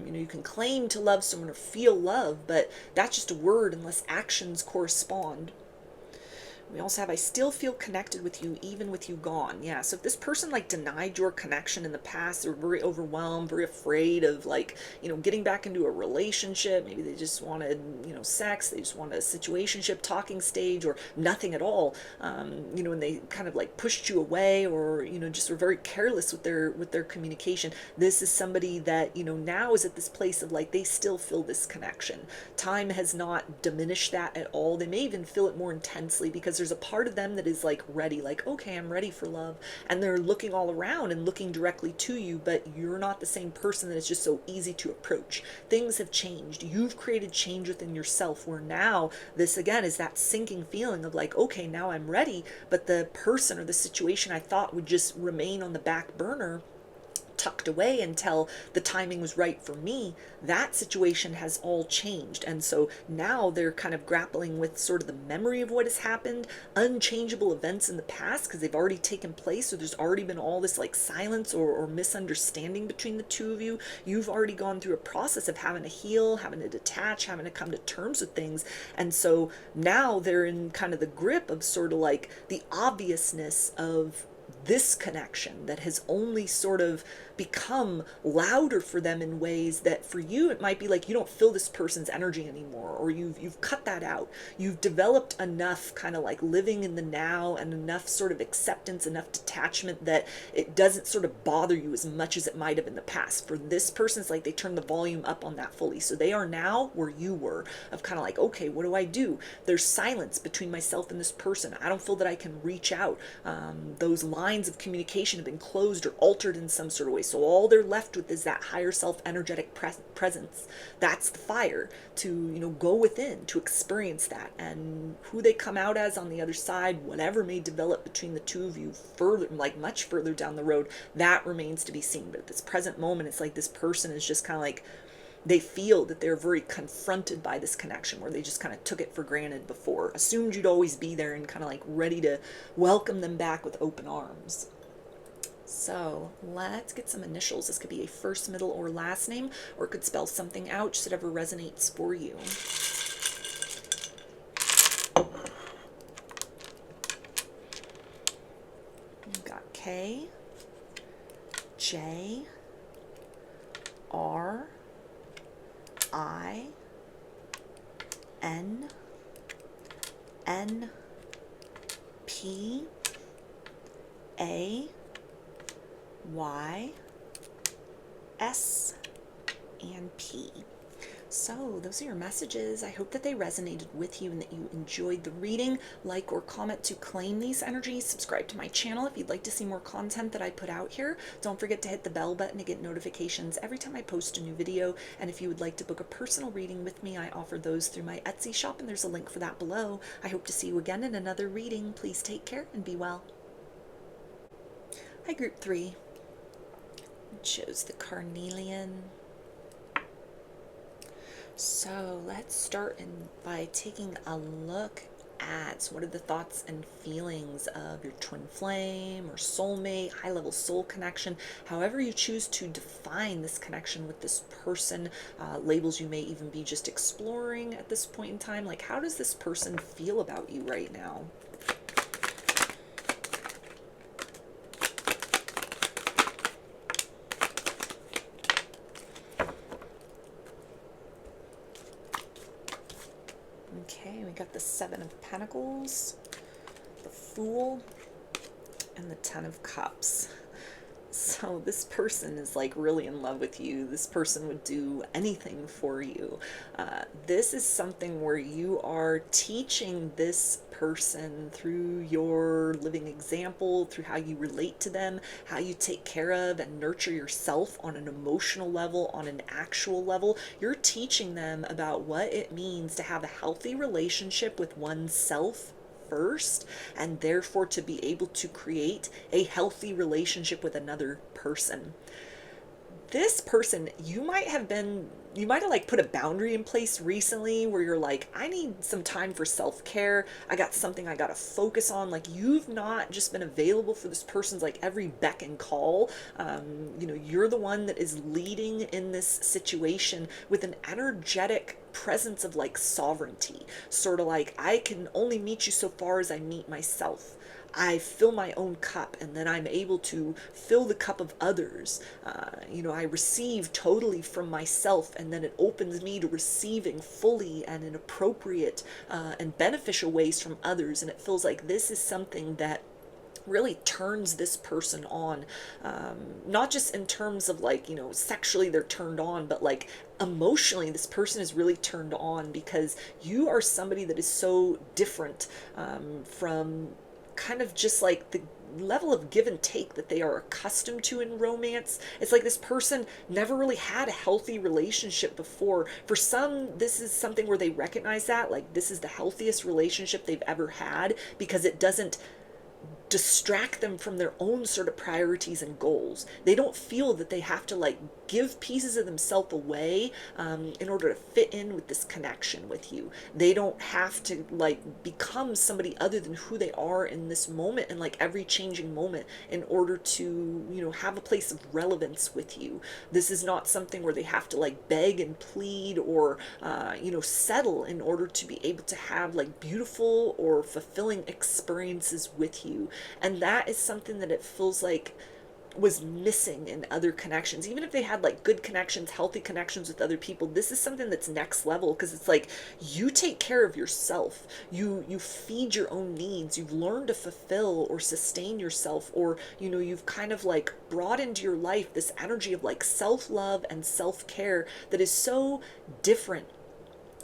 You can claim to love someone or feel love, but that's just a word unless actions correspond. We also have, I still feel connected with you even with you gone. Yeah, so if this person like denied your connection in the past, they're very overwhelmed, very afraid of like, getting back into a relationship. Maybe they just wanted, sex. They just wanted a situationship, talking stage, or nothing at all. And they kind of like pushed you away, or, just were very careless with their communication. This is somebody that, now is at this place of like, they still feel this connection. Time has not diminished that at all. They may even feel it more intensely because there's a part of them that is like ready, like, okay, I'm ready for love. And they're looking all around and looking directly to you, but you're not the same person that is just so easy to approach. Things have changed. You've created change within yourself, where now this again is that sinking feeling of like, okay, now I'm ready, but the person or the situation I thought would just remain on the back burner, tucked away until the timing was right for me, that situation has all changed. And so now they're kind of grappling with sort of the memory of what has happened, unchangeable events in the past because they've already taken place, so there's already been all this like silence or misunderstanding between the two of you. You've already gone through a process of having to heal, having to detach, having to come to terms with things. And so now they're in kind of the grip of sort of like the obviousness of this connection that has only sort of become louder for them in ways that for you it might be like you don't feel this person's energy anymore, or you've cut that out. You've developed enough kind of like living in the now and enough sort of acceptance, enough detachment that it doesn't sort of bother you as much as it might have in the past. For this person, it's like they turn the volume up on that fully. So they are now where you were, of kind of like, okay, what do I do? There's silence between myself and this person. I don't feel that I can reach out. Those lines of communication have been closed or altered in some sort of way. So all they're left with is that higher self energetic presence. That's the fire to, go within, to experience that. And who they come out as on the other side, whatever may develop between the two of you further, like much further down the road, that remains to be seen. But at this present moment, it's like this person is just kind of like, they feel that they're very confronted by this connection where they just kind of took it for granted before, assumed you'd always be there and kind of like ready to welcome them back with open arms. So let's get some initials. This could be a first, middle, or last name, or it could spell something out, just whatever resonates for you. You've got K, J, R, I, N, N, P, A, Y, S, and P. So those are your messages. I hope that they resonated with you and that you enjoyed the reading. Like or comment to claim these energies. Subscribe to my channel if you'd like to see more content that I put out here. Don't forget to hit the bell button to get notifications every time I post a new video. And if you would like to book a personal reading with me, I offer those through my Etsy shop, and there's a link for that below. I hope to see you again in another reading. Please take care and be well. Hi, Group 3. Chose the Carnelian. So let's start by taking a look at what are the thoughts and feelings of your twin flame or soulmate, high-level soul connection, however you choose to define this connection with this person. Labels you may even be just exploring at this point in time. Like, how does this person feel about you right now? Okay, we got the Seven of Pentacles, the Fool, and the Ten of Cups. So this person is like really in love with you. This person would do anything for you. This is something where you are teaching this person through your living example, through how you relate to them, how you take care of and nurture yourself on an emotional level, on an actual level. You're teaching them about what it means to have a healthy relationship with oneself first, and therefore to be able to create a healthy relationship with another person. This person, you might have like put a boundary in place recently where you're like, I need some time for self-care. I got something I got to focus on. Like, you've not just been available for this person's like every beck and call. You're the one that is leading in this situation with an energetic presence of like sovereignty, sort of like, I can only meet you so far as I meet myself. I fill my own cup, and then I'm able to fill the cup of others. I receive totally from myself, and then it opens me to receiving fully and in appropriate and beneficial ways from others. And it feels like this is something that really turns this person on, not just in terms of like, sexually they're turned on, but like emotionally this person is really turned on, because you are somebody that is so different from kind of just like the level of give and take that they are accustomed to in romance. It's like this person never really had a healthy relationship before. For some, this is something where they recognize that, like, this is the healthiest relationship they've ever had, because it doesn't distract them from their own sort of priorities and goals. They don't feel that they have to like give pieces of themselves away in order to fit in with this connection with you. They don't have to like become somebody other than who they are in this moment and like every changing moment in order to, have a place of relevance with you. This is not something where they have to like beg and plead or, settle in order to be able to have like beautiful or fulfilling experiences with you. And that is something that it feels like was missing in other connections. Even if they had like good connections, healthy connections with other people, this is something that's next level, because it's like you take care of yourself. You feed your own needs. You've learned to fulfill or sustain yourself, or you've kind of like brought into your life this energy of like self-love and self-care that is so different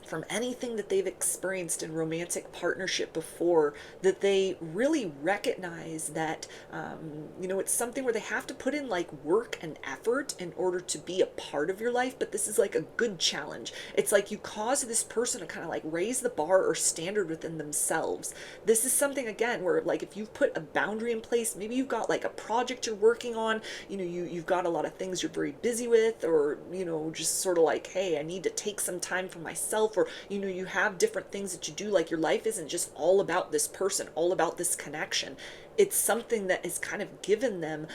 from anything that they've experienced in romantic partnership before, that they really recognize that, it's something where they have to put in like work and effort in order to be a part of your life. But this is like a good challenge. It's like you cause this person to kind of like raise the bar or standard within themselves. This is something, again, where like if you've put a boundary in place, maybe you've got like a project you're working on, you've got a lot of things you're very busy with, or, just sort of like, hey, I need to take some time for myself, or you have different things that you do. Like, your life isn't just all about this person, all about this connection. It's something that is kind of given them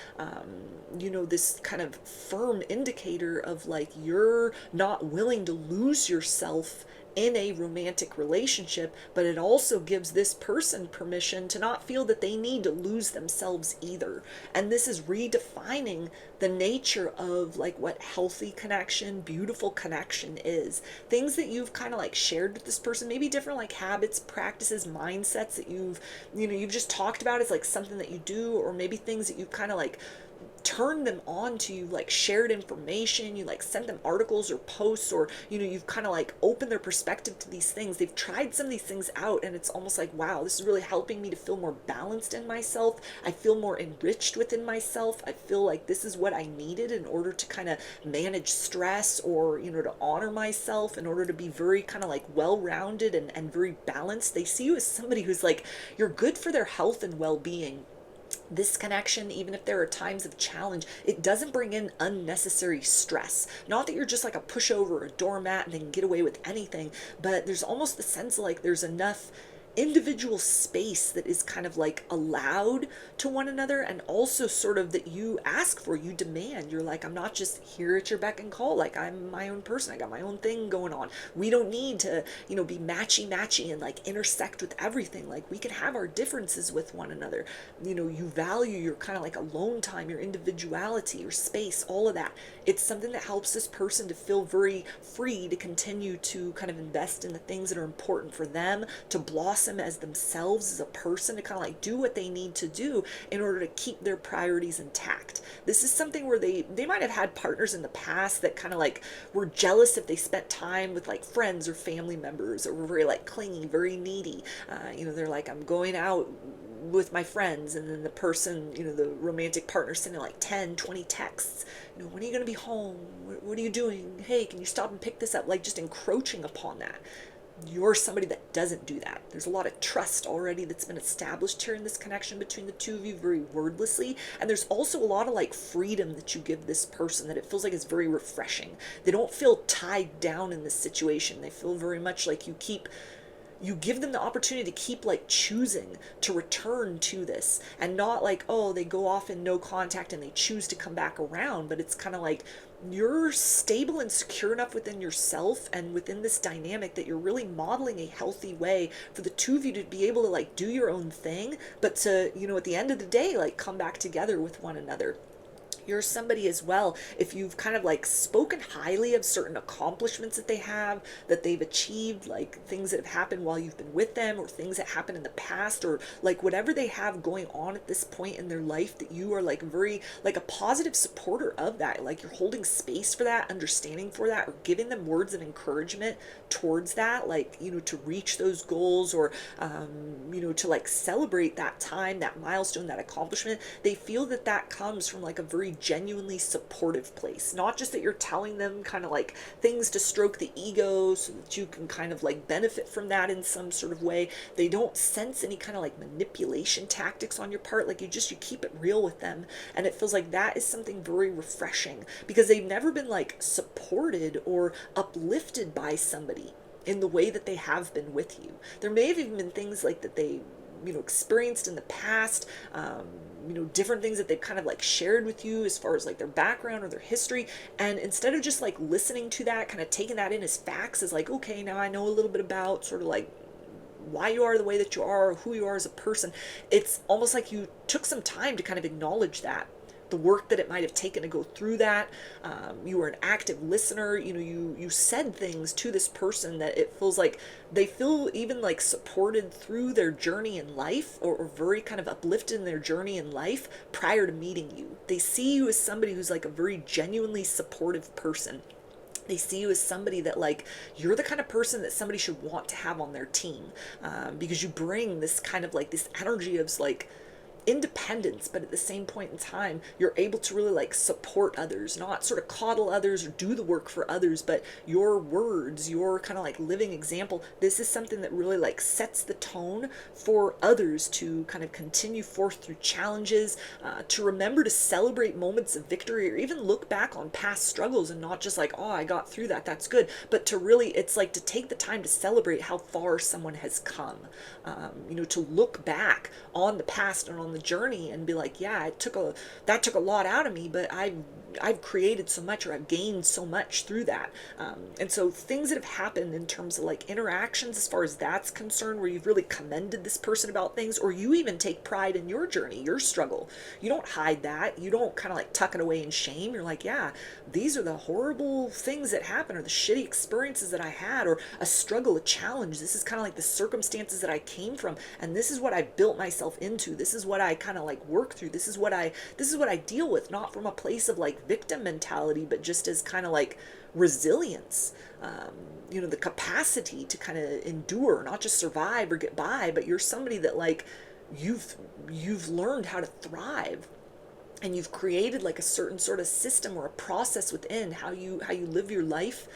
this kind of firm indicator of like, you're not willing to lose yourself in a romantic relationship, but it also gives this person permission to not feel that they need to lose themselves either. And this is redefining the nature of like what healthy connection, beautiful connection is. Things that you've kind of like shared with this person, maybe different like habits, practices, mindsets that you've just talked about as like something that you do, or maybe things that you've kind of like turn them on to you, like shared information, you like send them articles or posts, or you've kind of like opened their perspective to these things. They've tried some of these things out, and it's almost like, wow, this is really helping me to feel more balanced in myself. I feel more enriched within myself. I feel like this is what I needed in order to kind of manage stress, or to honor myself, in order to be very kind of like well-rounded and very balanced. They see you as somebody who's like, you're good for their health and well-being. This connection, even if there are times of challenge, it doesn't bring in unnecessary stress. Not that you're just like a pushover or a doormat and they can get away with anything, but there's almost the sense like there's enough individual space that is kind of like allowed to one another, and also sort of that you ask for, you demand. You're like, I'm not just here at your beck and call, like I'm my own person, I got my own thing going on. We don't need to be matchy and like intersect with everything. Like we can have our differences with one another. You value your kind of like alone time, your individuality, your space, all of that. It's something that helps this person to feel very free to continue to kind of invest in the things that are important for them, to blossom as themselves as a person, to kind of like do what they need to do in order to keep their priorities intact. This is something where they might have had partners in the past that kind of like were jealous if they spent time with like friends or family members, or were very like clingy, very needy. They're like, I'm going out with my friends, and then the person, the romantic partner, sending like 10, 20 texts. When are you going to be home? What are you doing? Hey, can you stop and pick this up? Like just encroaching upon that. You're somebody that doesn't do that. There's a lot of trust already that's been established here in this connection between the two of you, very wordlessly. And there's also a lot of like freedom that you give this person, that it feels like it's very refreshing. They don't feel tied down in this situation. They feel very much like you give them the opportunity to keep like choosing to return to this, and not like, oh, they go off in no contact and they choose to come back around. But it's kind of like you're stable and secure enough within yourself and within this dynamic that you're really modeling a healthy way for the two of you to be able to like do your own thing, but to, at the end of the day, like come back together with one another. You're somebody as well, if you've kind of like spoken highly of certain accomplishments that they have, that they've achieved, like things that have happened while you've been with them, or things that happened in the past, or like whatever they have going on at this point in their life, that you are like very like a positive supporter of that. Like you're holding space for that, understanding for that, or giving them words of encouragement towards that, like, to reach those goals, or, to like celebrate that time, that milestone, that accomplishment. They feel that that comes from like a very genuinely supportive place. Not just that you're telling them kind of like things to stroke the ego so that you can kind of like benefit from that in some sort of way. They don't sense any kind of like manipulation tactics on your part. Like you keep it real with them. And it feels like that is something very refreshing, because they've never been like supported or uplifted by somebody in the way that they have been with you. There may have even been things like that they experienced in the past, different things that they've kind of like shared with you as far as like their background or their history. And instead of just like listening to that, kind of taking that in as facts, as like, okay, now I know a little bit about sort of like why you are the way that you are, or who you are as a person. It's almost like you took some time to kind of acknowledge that, the work that it might have taken to go through that. You were an active listener. You said things to this person that it feels like they feel even like supported through their journey in life, or very kind of uplifted in their journey in life prior to meeting you. They see you as somebody who's like a very genuinely supportive person. They see you as somebody that like, you're the kind of person that somebody should want to have on their team, because you bring this kind of like this energy of like independence, but at the same point in time, you're able to really like support others, not sort of coddle others or do the work for others, but your words, your kind of like living example. This is something that really like sets the tone for others to kind of continue forth through challenges, to remember to celebrate moments of victory, or even look back on past struggles and not just like, oh, I got through that, that's good, but to really, it's like to take the time to celebrate how far someone has come, to look back on the past and on the journey and be like, yeah, that took a lot out of me, but I've created so much, or I've gained so much through that. And so things that have happened in terms of like interactions, as far as that's concerned, where you've really commended this person about things, or you even take pride in your journey, your struggle. You don't hide that. You don't kind of like tuck it away in shame. You're like, yeah, these are the horrible things that happen, or the shitty experiences that I had, or a struggle, a challenge. This is kind of like the circumstances that I came from, and this is what I built myself into. This is what I kind of like work through. This is what I deal with, not from a place of like victim mentality, but just as kind of like resilience. The capacity to kind of endure, not just survive or get by, but you're somebody that like you've learned how to thrive, and you've created like a certain sort of system or a process within how you live your life,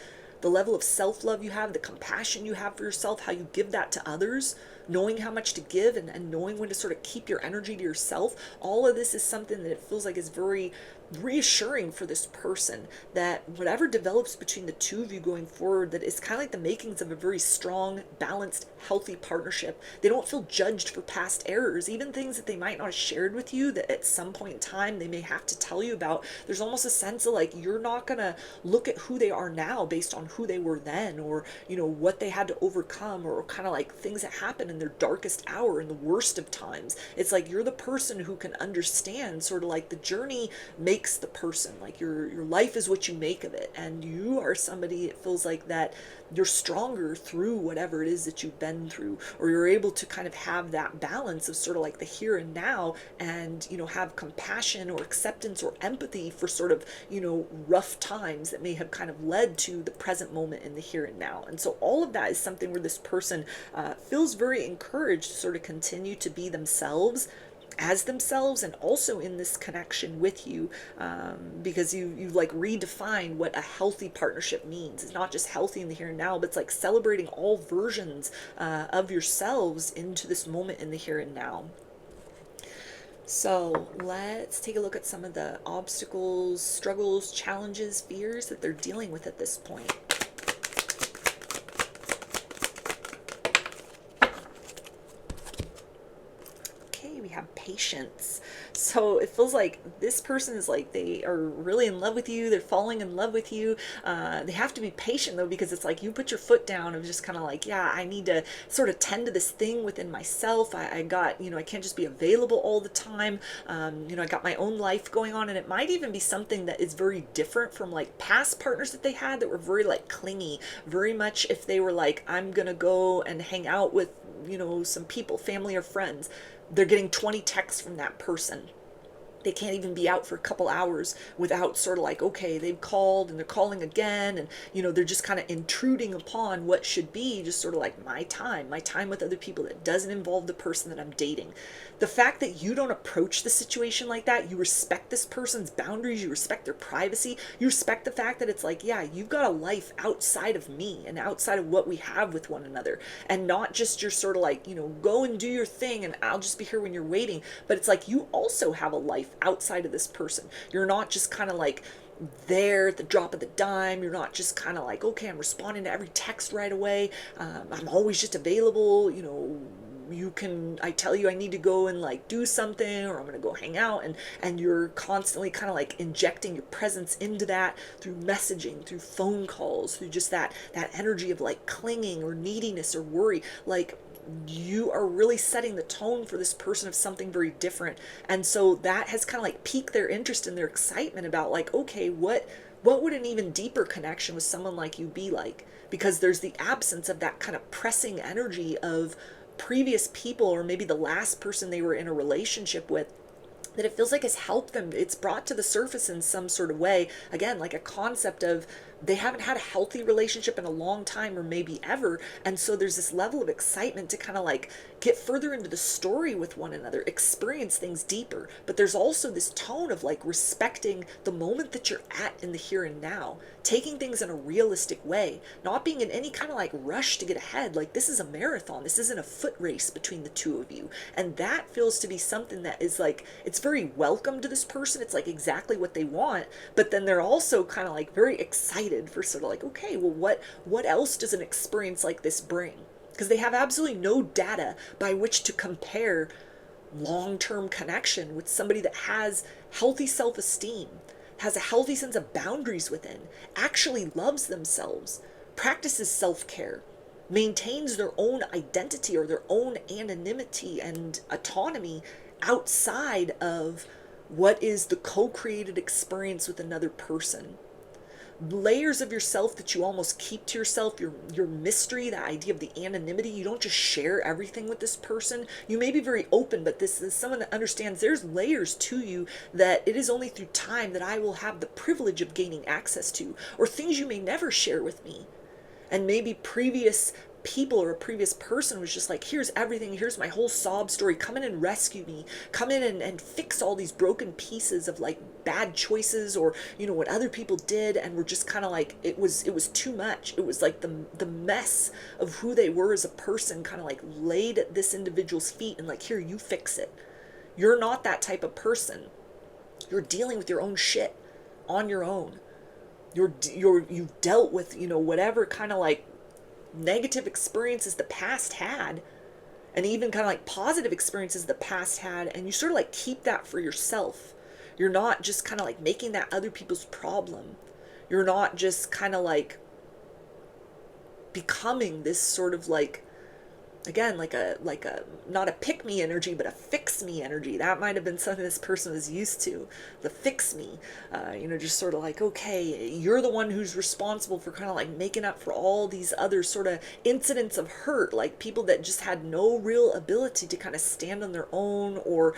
the level of self-love you have, the compassion you have for yourself, how you give that to others, knowing how much to give, and knowing when to sort of keep your energy to yourself. All of this is something that it feels like is very reassuring for this person, that whatever develops between the two of you going forward, that is kind of like the makings of a very strong, balanced, healthy partnership. They don't feel judged for past errors, even things that they might not have shared with you that at some point in time they may have to tell you about. There's almost a sense of like, you're not gonna look at who they are now based on who they were then, or what they had to overcome, or kind of like things that happened in their darkest hour, in the worst of times. It's like you're the person who can understand sort of like the journey makes the person. Like your life is what you make of it, and you are somebody, it feels like, that you're stronger through whatever it is that you've been through, or you're able to kind of have that balance of sort of like the here and now, and have compassion or acceptance or empathy for sort of rough times that may have kind of led to the present moment in the here and now. And so all of that is something where this person feels very encouraged to sort of continue to be themselves, as themselves, and also in this connection with you, because you like redefine what a healthy partnership means. It's not just healthy in the here and now, but it's like celebrating all versions of yourselves into this moment in the here and now. So let's take a look at some of the obstacles, struggles, challenges, fears that they're dealing with at this point. We have patience. So it feels like this person is like, they are really in love with you. They're falling in love with you. They have to be patient though, because it's like you put your foot down of just kind of like, yeah, I need to sort of tend to this thing within myself. I got, I can't just be available all the time. I got my own life going on, and it might even be something that is very different from like past partners that they had that were very like clingy, very much if they were like, I'm gonna go and hang out with, some people, family or friends. They're getting 20 texts from that person. They can't even be out for a couple hours without sort of like, okay, they've called and they're calling again, and they're just kind of intruding upon what should be just sort of like my time with other people that doesn't involve the person that I'm dating. The fact that you don't approach the situation like that, you respect this person's boundaries, you respect their privacy, you respect the fact that it's like, yeah, you've got a life outside of me and outside of what we have with one another, and not just you're sort of like, go and do your thing and I'll just be here when you're waiting, but it's like you also have a life outside of this person. You're not just kind of like there at the drop of the dime. You're not just kind of like, okay, I'm responding to every text right away. I'm always just available. I tell you I need to go and like do something, or I'm going to go hang out, and you're constantly kind of like injecting your presence into that through messaging, through phone calls, through just that energy of like clinging or neediness or worry. Like, you are really setting the tone for this person of something very different. And so that has kind of like piqued their interest and their excitement about like, okay, what would an even deeper connection with someone like you be like? Because there's the absence of that kind of pressing energy of previous people, or maybe the last person they were in a relationship with, that it feels like has helped them. It's brought to the surface in some sort of way. Again, like a concept of they haven't had a healthy relationship in a long time, or maybe ever. And so there's this level of excitement to kind of like get further into the story with one another, experience things deeper. But there's also this tone of like respecting the moment that you're at in the here and now, taking things in a realistic way, not being in any kind of like rush to get ahead. Like, this is a marathon. This isn't a foot race between the two of you. And that feels to be something that is like, it's very welcome to this person. It's like exactly what they want. But then they're also kind of like very excited for sort of like, okay, well, what else does an experience like this bring? Because they have absolutely no data by which to compare long-term connection with somebody that has healthy self-esteem, has a healthy sense of boundaries within, actually loves themselves, practices self-care, maintains their own identity or their own anonymity and autonomy outside of what is the co-created experience with another person. Layers of yourself that you almost keep to yourself, your mystery, the idea of the anonymity. You don't just share everything with this person. You may be very open, but this is someone that understands there's layers to you that it is only through time that I will have the privilege of gaining access to, or things you may never share with me. And maybe previous people or a previous person was just like, here's everything, here's my whole sob story, come in and rescue me, come in and fix all these broken pieces of like bad choices or, you know, what other people did. And we're just kind of like, it was too much. It was like the mess of who they were as a person kind of like laid at this individual's feet and like, here, you fix it. You're not that type of person. You're dealing with your own shit on your own. You've dealt with, you know, whatever kind of like negative experiences the past had, and even kind of like positive experiences the past had, and you sort of like keep that for yourself. You're not just kind of like making that other people's problem. You're not just kind of like becoming this sort of like, again, like a not a pick me energy, but a fix me energy. That might have been something this person was used to, the fix me. You know, just sort of like, okay, you're the one who's responsible for kind of like making up for all these other sort of incidents of hurt, like people that just had no real ability to kind of stand on their own or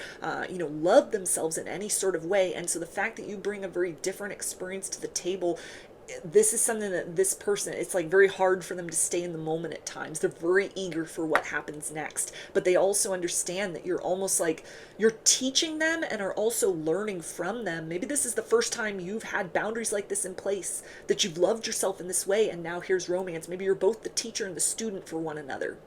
you know, love themselves in any sort of way. And so the fact that you bring a very different experience to the table, this is something that this person, it's like very hard for them to stay in the moment at times. They're very eager for what happens next, but they also understand that you're almost like you're teaching them and are also learning from them. Maybe this is the first time you've had boundaries like this in place, that you've loved yourself in this way, and now here's romance. Maybe you're both the teacher and the student for one another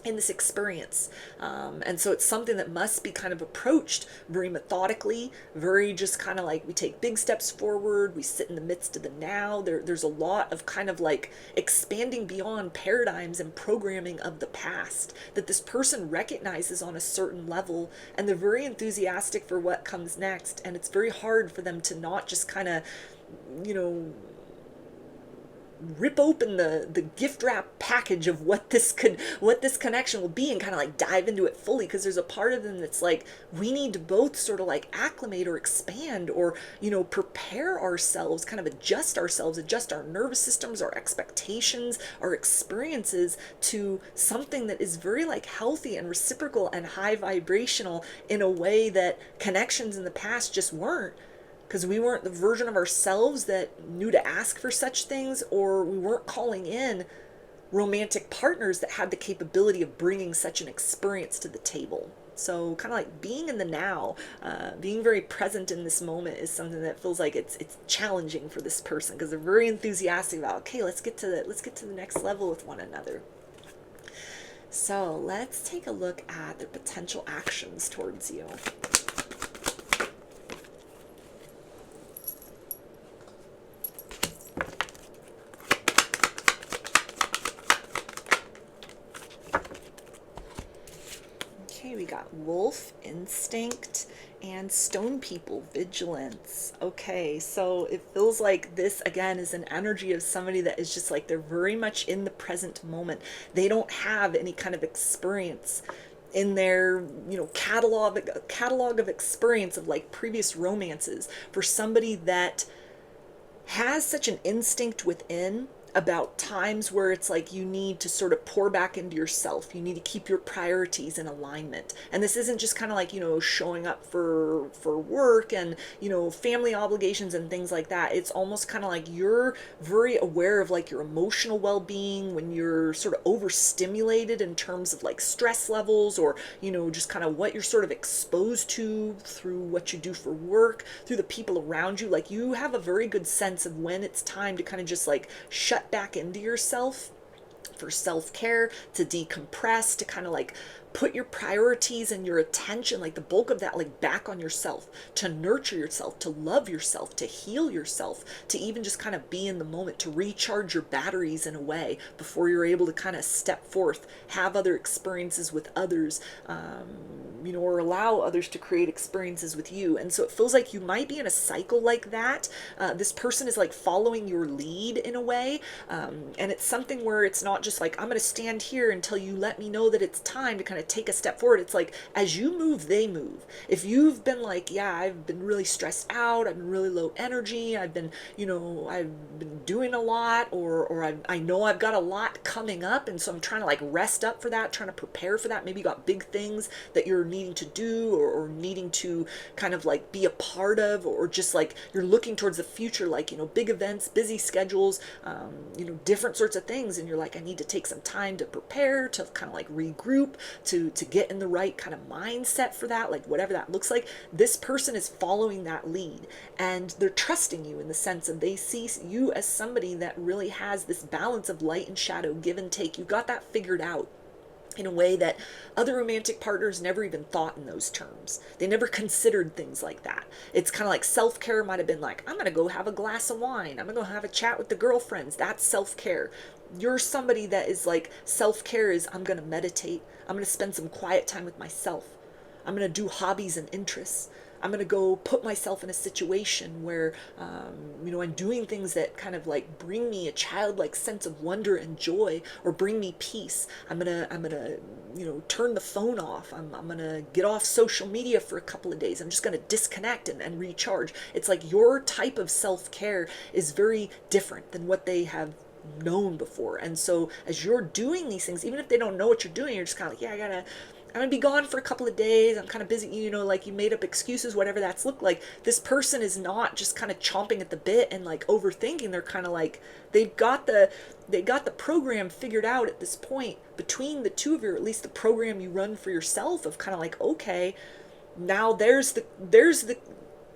in this experience. And so it's something that must be kind of approached very methodically, very just kind of like we take big steps forward, we sit in the midst of the now. There's a lot of kind of like expanding beyond paradigms and programming of the past that this person recognizes on a certain level, and they're very enthusiastic for what comes next. And it's very hard for them to not just kind of, you know, rip open the gift wrap package of what this connection will be and kind of like dive into it fully, because there's a part of them that's like, we need to both sort of like acclimate or expand or, you know, prepare ourselves, kind of adjust ourselves, adjust our nervous systems, our expectations, our experiences to something that is very like healthy and reciprocal and high vibrational in a way that connections in the past just weren't, because we weren't the version of ourselves that knew to ask for such things, or we weren't calling in romantic partners that had the capability of bringing such an experience to the table. So kind of like being in the now, being very present in this moment is something that feels like it's challenging for this person, because they're very enthusiastic about, okay, let's get to the next level with one another. So let's take a look at their potential actions towards you. We got wolf, instinct, and stone people, vigilance. Okay, so it feels like this again is an energy of somebody that is just like, they're very much in the present moment. They don't have any kind of experience in their, you know, catalog of experience of like previous romances. For somebody that has such an instinct within about times where it's like you need to sort of pour back into yourself. You need to keep your priorities in alignment. And this isn't just kind of like, you know, showing up for work and, you know, family obligations and things like that. It's almost kind of like you're very aware of like your emotional well-being when you're sort of overstimulated in terms of like stress levels, or, you know, just kind of what you're sort of exposed to through what you do for work, through the people around you. Like you have a very good sense of when it's time to kind of just like shut back into yourself for self-care, to decompress, to kind of like put your priorities and your attention, like the bulk of that, like back on yourself, to nurture yourself, to love yourself, to heal yourself, to even just kind of be in the moment, to recharge your batteries in a way before you're able to kind of step forth, have other experiences with others, or allow others to create experiences with you. And so it feels like you might be in a cycle like that. This person is like following your lead in a way. And it's something where it's not just like, I'm going to stand here until you let me know that it's time to kind of take a step forward. It's like, as you move, they move. If you've been like, yeah, I've been really stressed out, I've been really low energy, I've been doing a lot, or I know I've got a lot coming up, and so I'm trying to like rest up for that, trying to prepare for that. Maybe you got big things that you're needing to do, or needing to kind of like be a part of, or just like you're looking towards the future, like, big events, busy schedules, different sorts of things. And you're like, I need to take some time to prepare, to kind of like regroup, to get in the right kind of mindset for that, like whatever that looks like. This person is following that lead, and they're trusting you in the sense of they see you as somebody that really has this balance of light and shadow, give and take. You got that figured out in a way that other romantic partners never even thought in those terms. They never considered things like that. It's kind of like self-care might have been like, I'm going to go have a glass of wine, I'm going to go have a chat with the girlfriends. That's self-care. You're somebody that is like, self-care is, I'm going to meditate, I'm going to spend some quiet time with myself, I'm going to do hobbies and interests, I'm going to go put myself in a situation where, I'm doing things that kind of like bring me a childlike sense of wonder and joy, or bring me peace. I'm going to, turn the phone off. I'm going to get off social media for a couple of days. I'm just going to disconnect and recharge. It's like your type of self-care is very different than what they have known before. And so as you're doing these things, even if they don't know what you're doing, you're just kind of like, yeah, I'm going to be gone for a couple of days, I'm kind of busy, like you made up excuses, whatever that's looked like. This person is not just kind of chomping at the bit and like overthinking. They're kind of like, they got the program figured out at this point between the two of you, or at least the program you run for yourself, of kind of like, okay, now there's the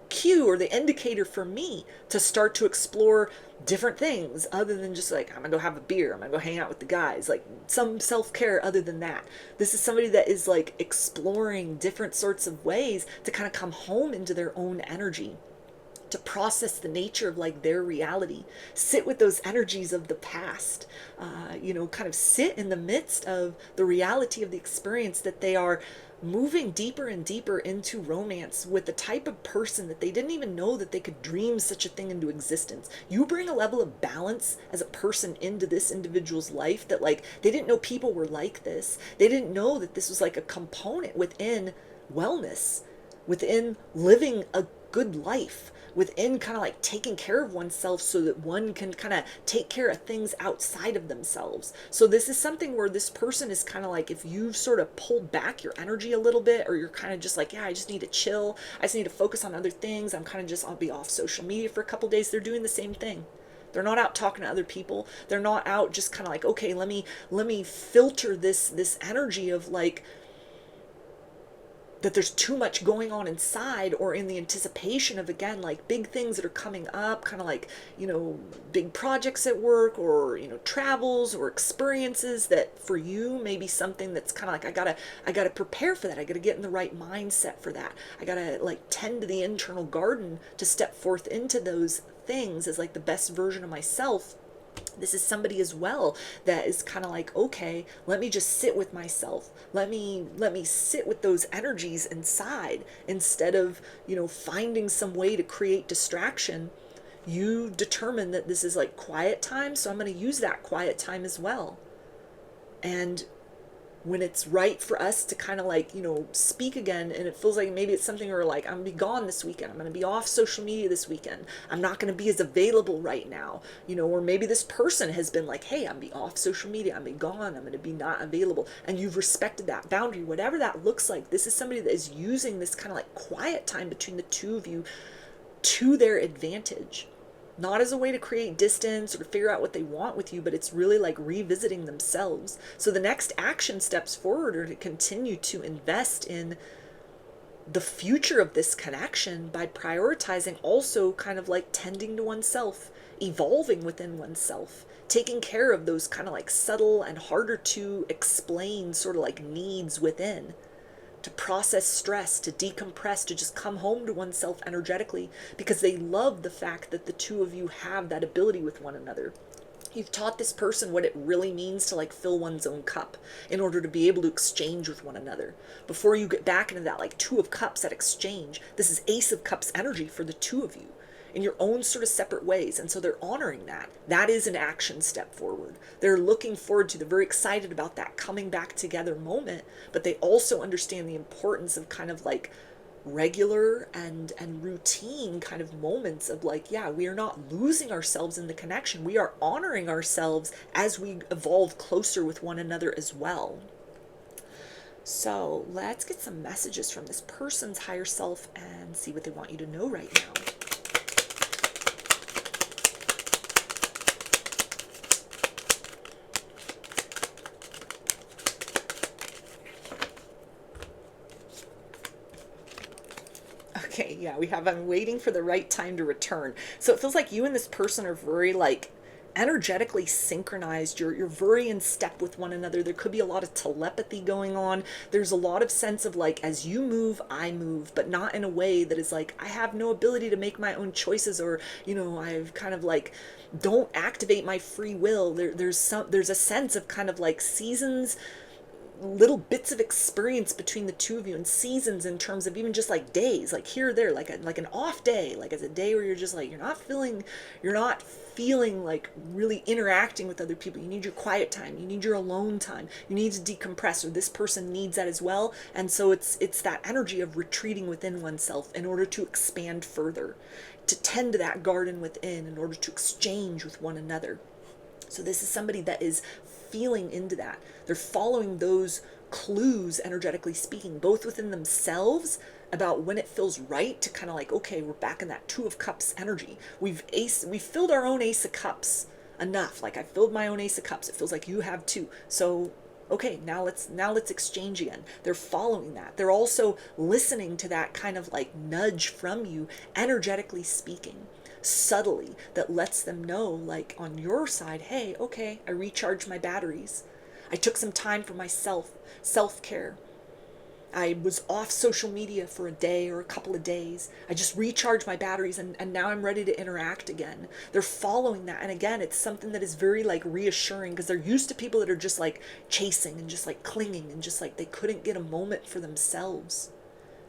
cue or the indicator for me to start to explore different things other than just like, I'm gonna go have a beer, I'm gonna go hang out with the guys, like some self-care other than that. This is somebody that is like exploring different sorts of ways to kind of come home into their own energy, to process the nature of like their reality, sit with those energies of the past, kind of sit in the midst of the reality of the experience that they are moving deeper and deeper into romance with the type of person that they didn't even know that they could dream such a thing into existence. You bring a level of balance as a person into this individual's life that like they didn't know people were like this. They didn't know that this was like a component within wellness, within living a good life, within kind of like taking care of oneself so that one can kind of take care of things outside of themselves. So this is something where this person is kind of like, if you've sort of pulled back your energy a little bit, or you're kind of just like, yeah, I just need to chill, I just need to focus on other things, I'll be off social media for a couple days. They're doing the same thing. They're not out talking to other people. They're not out just kind of like, okay, let me filter this energy of like, that there's too much going on inside, or in the anticipation of, again, like big things that are coming up, kind of like, big projects at work, or, travels or experiences that for you may be something that's kind of like, I gotta prepare for that. I gotta get in the right mindset for that. I gotta like tend to the internal garden to step forth into those things as like the best version of myself. This is somebody as well that is kind of like, okay, let me just sit with myself. Let me sit with those energies inside, instead of, finding some way to create distraction. You determine that this is like quiet time, so I'm going to use that quiet time as well. And when it's right for us to kind of like, speak again, and it feels like maybe it's something where like, I'm gonna be gone this weekend, I'm gonna be off social media this weekend, I'm not gonna be as available right now, or maybe this person has been like, hey, I'm gonna be off social media, I'm gonna be gone, I'm gonna be not available, and you've respected that boundary, whatever that looks like. This is somebody that is using this kind of like quiet time between the two of you to their advantage. Not as a way to create distance or to figure out what they want with you, but it's really like revisiting themselves. So the next action steps forward are to continue to invest in the future of this connection by prioritizing also kind of like tending to oneself, evolving within oneself, taking care of those kind of like subtle and harder to explain sort of like needs within, to process stress, to decompress, to just come home to oneself energetically, because they love the fact that the two of you have that ability with one another. You've taught this person what it really means to like fill one's own cup in order to be able to exchange with one another. Before you get back into that like Two of Cups, that exchange, this is Ace of Cups energy for the two of you in your own sort of separate ways. And so they're honoring that. That is an action step forward. They're looking forward to, they're very excited about that coming back together moment, but they also understand the importance of kind of like regular and routine kind of moments of like, yeah, we are not losing ourselves in the connection. We are honoring ourselves as we evolve closer with one another as well. So let's get some messages from this person's higher self and see what they want you to know right now. Okay, yeah, we have I'm waiting for the right time to return. So it feels like you and this person are very like energetically synchronized. You're very in step with one another. There could be a lot of telepathy going on. There's a lot of sense of like, as you move, I move, but not in a way that is like, I have no ability to make my own choices, or, you know, I've kind of like, don't activate my free will. There's a sense of kind of like seasons, little bits of experience between the two of you, and seasons in terms of even just like days, like here or there, like an off day, like as a day where you're just like, you're not feeling like really interacting with other people. You need your quiet time, you need your alone time, you need to decompress, or this person needs that as well. And so it's that energy of retreating within oneself in order to expand further, to tend to that garden within in order to exchange with one another. So this is somebody that is feeling into that. They're following those clues, energetically speaking, both within themselves about when it feels right to kind of like, okay, we're back in that Two of Cups energy. We've filled our own Ace of Cups enough. Like I filled my own Ace of Cups. It feels like you have too. So okay, now let's exchange again. They're following that. They're also listening to that kind of like nudge from you, energetically speaking, subtly, that lets them know, like on your side, hey, okay, I recharged my batteries. I took some time for myself, self-care. I was off social media for a day or a couple of days. I just recharged my batteries, and now I'm ready to interact again. They're following that. And again, it's something that is very like reassuring, because they're used to people that are just like chasing and just like clinging and just like they couldn't get a moment for themselves.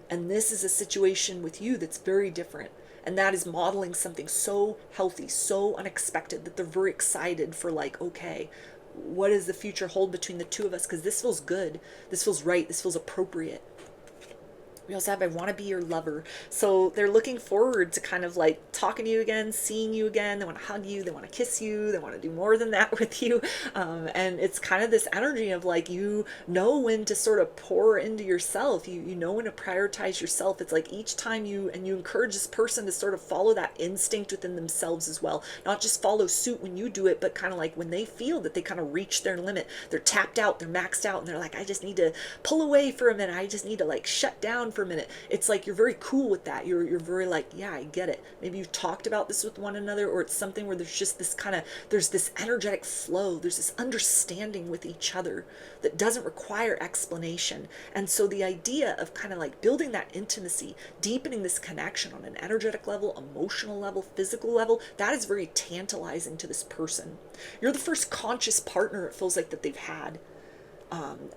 And this is a situation with you that's very different. And that is modeling something so healthy, so unexpected, that they're very excited for like, okay, what does the future hold between the two of us? Because this feels good. This feels right. This feels appropriate. We also have I want to be your lover. So they're looking forward to kind of like talking to you again, seeing you again. They want to hug you. They want to kiss you. They want to do more than that with you. And it's kind of this energy of like, you know when to sort of pour into yourself. You know when to prioritize yourself. It's like each time you encourage this person to sort of follow that instinct within themselves as well. Not just follow suit when you do it, but kind of like when they feel that they kind of reach their limit, they're tapped out, they're maxed out, and they're like, I just need to pull away for a minute. I just need to like shut down for a minute. It's like you're very cool with that. You're very like, yeah, I get it. Maybe you've talked about this with one another, or it's something where there's just this kind of, there's this energetic flow, there's this understanding with each other that doesn't require explanation. And so the idea of kind of like building that intimacy, deepening this connection on an energetic level, emotional level, physical level, that is very tantalizing to this person. You're the first conscious partner it feels like that they've had.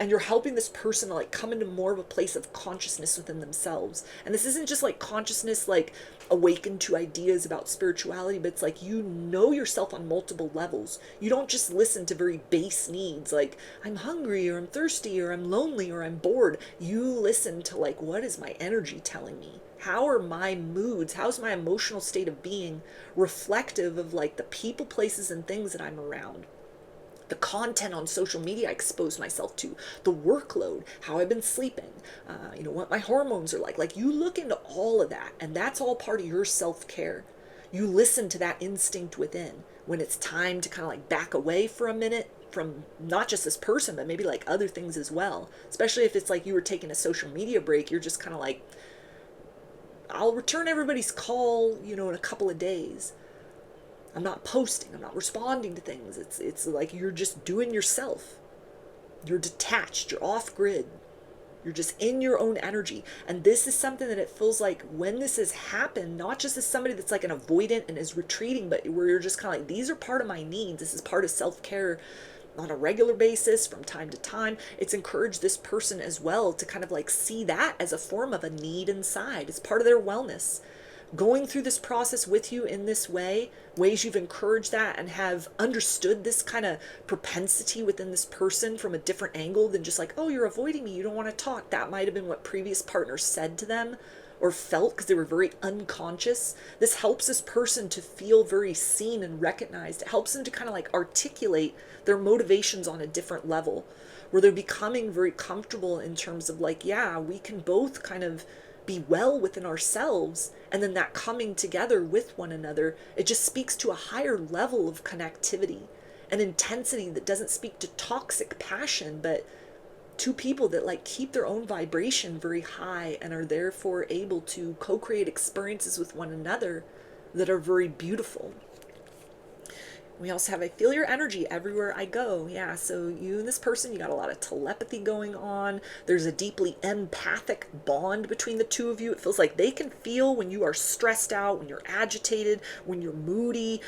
And you're helping this person to like come into more of a place of consciousness within themselves. And this isn't just like consciousness, like awaken to ideas about spirituality, but it's like, you know yourself on multiple levels. You don't just listen to very base needs, like I'm hungry, or I'm thirsty, or I'm lonely, or I'm bored. You listen to like, what is my energy telling me? How are my moods? How's my emotional state of being reflective of like the people, places, and things that I'm around? The content on social media I expose myself to, the workload, how I've been sleeping, what my hormones are like you look into all of that, and that's all part of your self-care. You listen to that instinct within when it's time to kind of like back away for a minute from not just this person, but maybe like other things as well. Especially if it's like you were taking a social media break, you're just kind of like, I'll return everybody's call, you know, in a couple of days. I'm not posting, I'm not responding to things. It's like you're just doing yourself. You're detached, you're off grid. You're just in your own energy. And this is something that it feels like when this has happened, not just as somebody that's like an avoidant and is retreating, but where you're just kind of like, these are part of my needs. This is part of self-care on a regular basis from time to time. It's encouraged this person as well to kind of like see that as a form of a need inside. It's part of their wellness. Going through this process with you in this way, ways you've encouraged that and have understood this kind of propensity within this person from a different angle than just like, oh, you're avoiding me, you don't want to talk. That might have been what previous partners said to them or felt because they were very unconscious. This helps this person to feel very seen and recognized. It helps them to kind of like articulate their motivations on a different level, where they're becoming very comfortable in terms of like, yeah, we can both kind of be well within ourselves, and then that coming together with one another, it just speaks to a higher level of connectivity and intensity that doesn't speak to toxic passion, but two people that like keep their own vibration very high and are therefore able to co-create experiences with one another that are very beautiful. We also have, I feel your energy everywhere I go. Yeah, so you and this person, you got a lot of telepathy going on. There's a deeply empathic bond between the two of you. It feels like they can feel when you are stressed out, when you're agitated, when you're moody,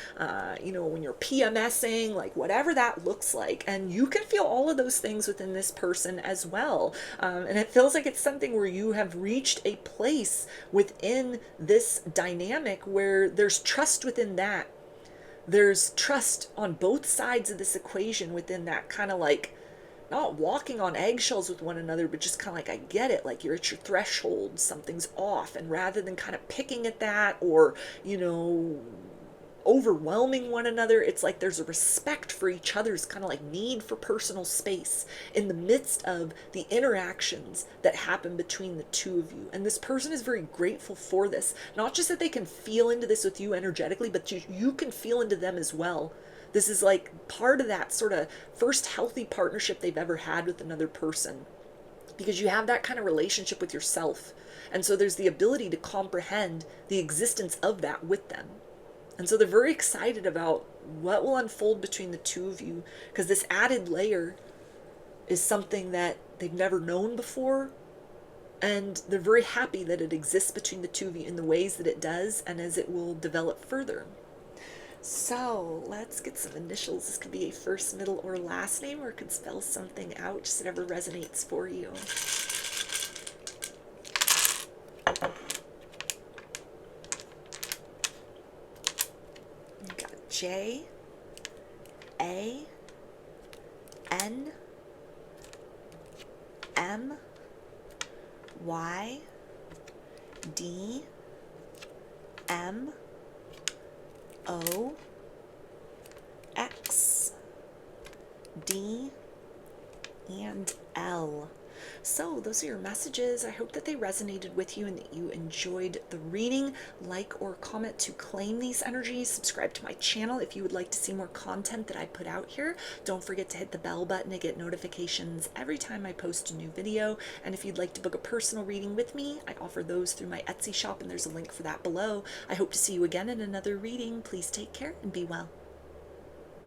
you know, when you're PMSing, like whatever that looks like. And you can feel all of those things within this person as well. And it feels like it's something where you have reached a place within this dynamic where there's trust within that. There's trust on both sides of this equation within that kind of like, not walking on eggshells with one another, but just kind of like, I get it, like you're at your threshold, something's off. And rather than kind of picking at that or, you know, overwhelming one another, it's like there's a respect for each other's kind of like need for personal space in the midst of the interactions that happen between the two of you. And this person is very grateful for this, not just that they can feel into this with you energetically, but you can feel into them as well. This is like part of that sort of first healthy partnership they've ever had with another person, because you have that kind of relationship with yourself. And so there's the ability to comprehend the existence of that with them. And so they're very excited about what will unfold between the two of you, because this added layer is something that they've never known before. And they're very happy that it exists between the two of you in the ways that it does and as it will develop further. So let's get some initials. This could be a first, middle, or last name, or it could spell something out, just whatever resonates for you. We've got J, A, N, M, Y, D, M, O, X, D, and L. So those are your messages. I hope that they resonated with you and that you enjoyed the reading. Like or comment to claim these energies. Subscribe to my channel if you would like to see more content that I put out here. Don't forget to hit the bell button to get notifications every time I post a new video. And if you'd like to book a personal reading with me, I offer those through my Etsy shop, and there's a link for that below. I hope to see you again in another reading. Please take care and be well.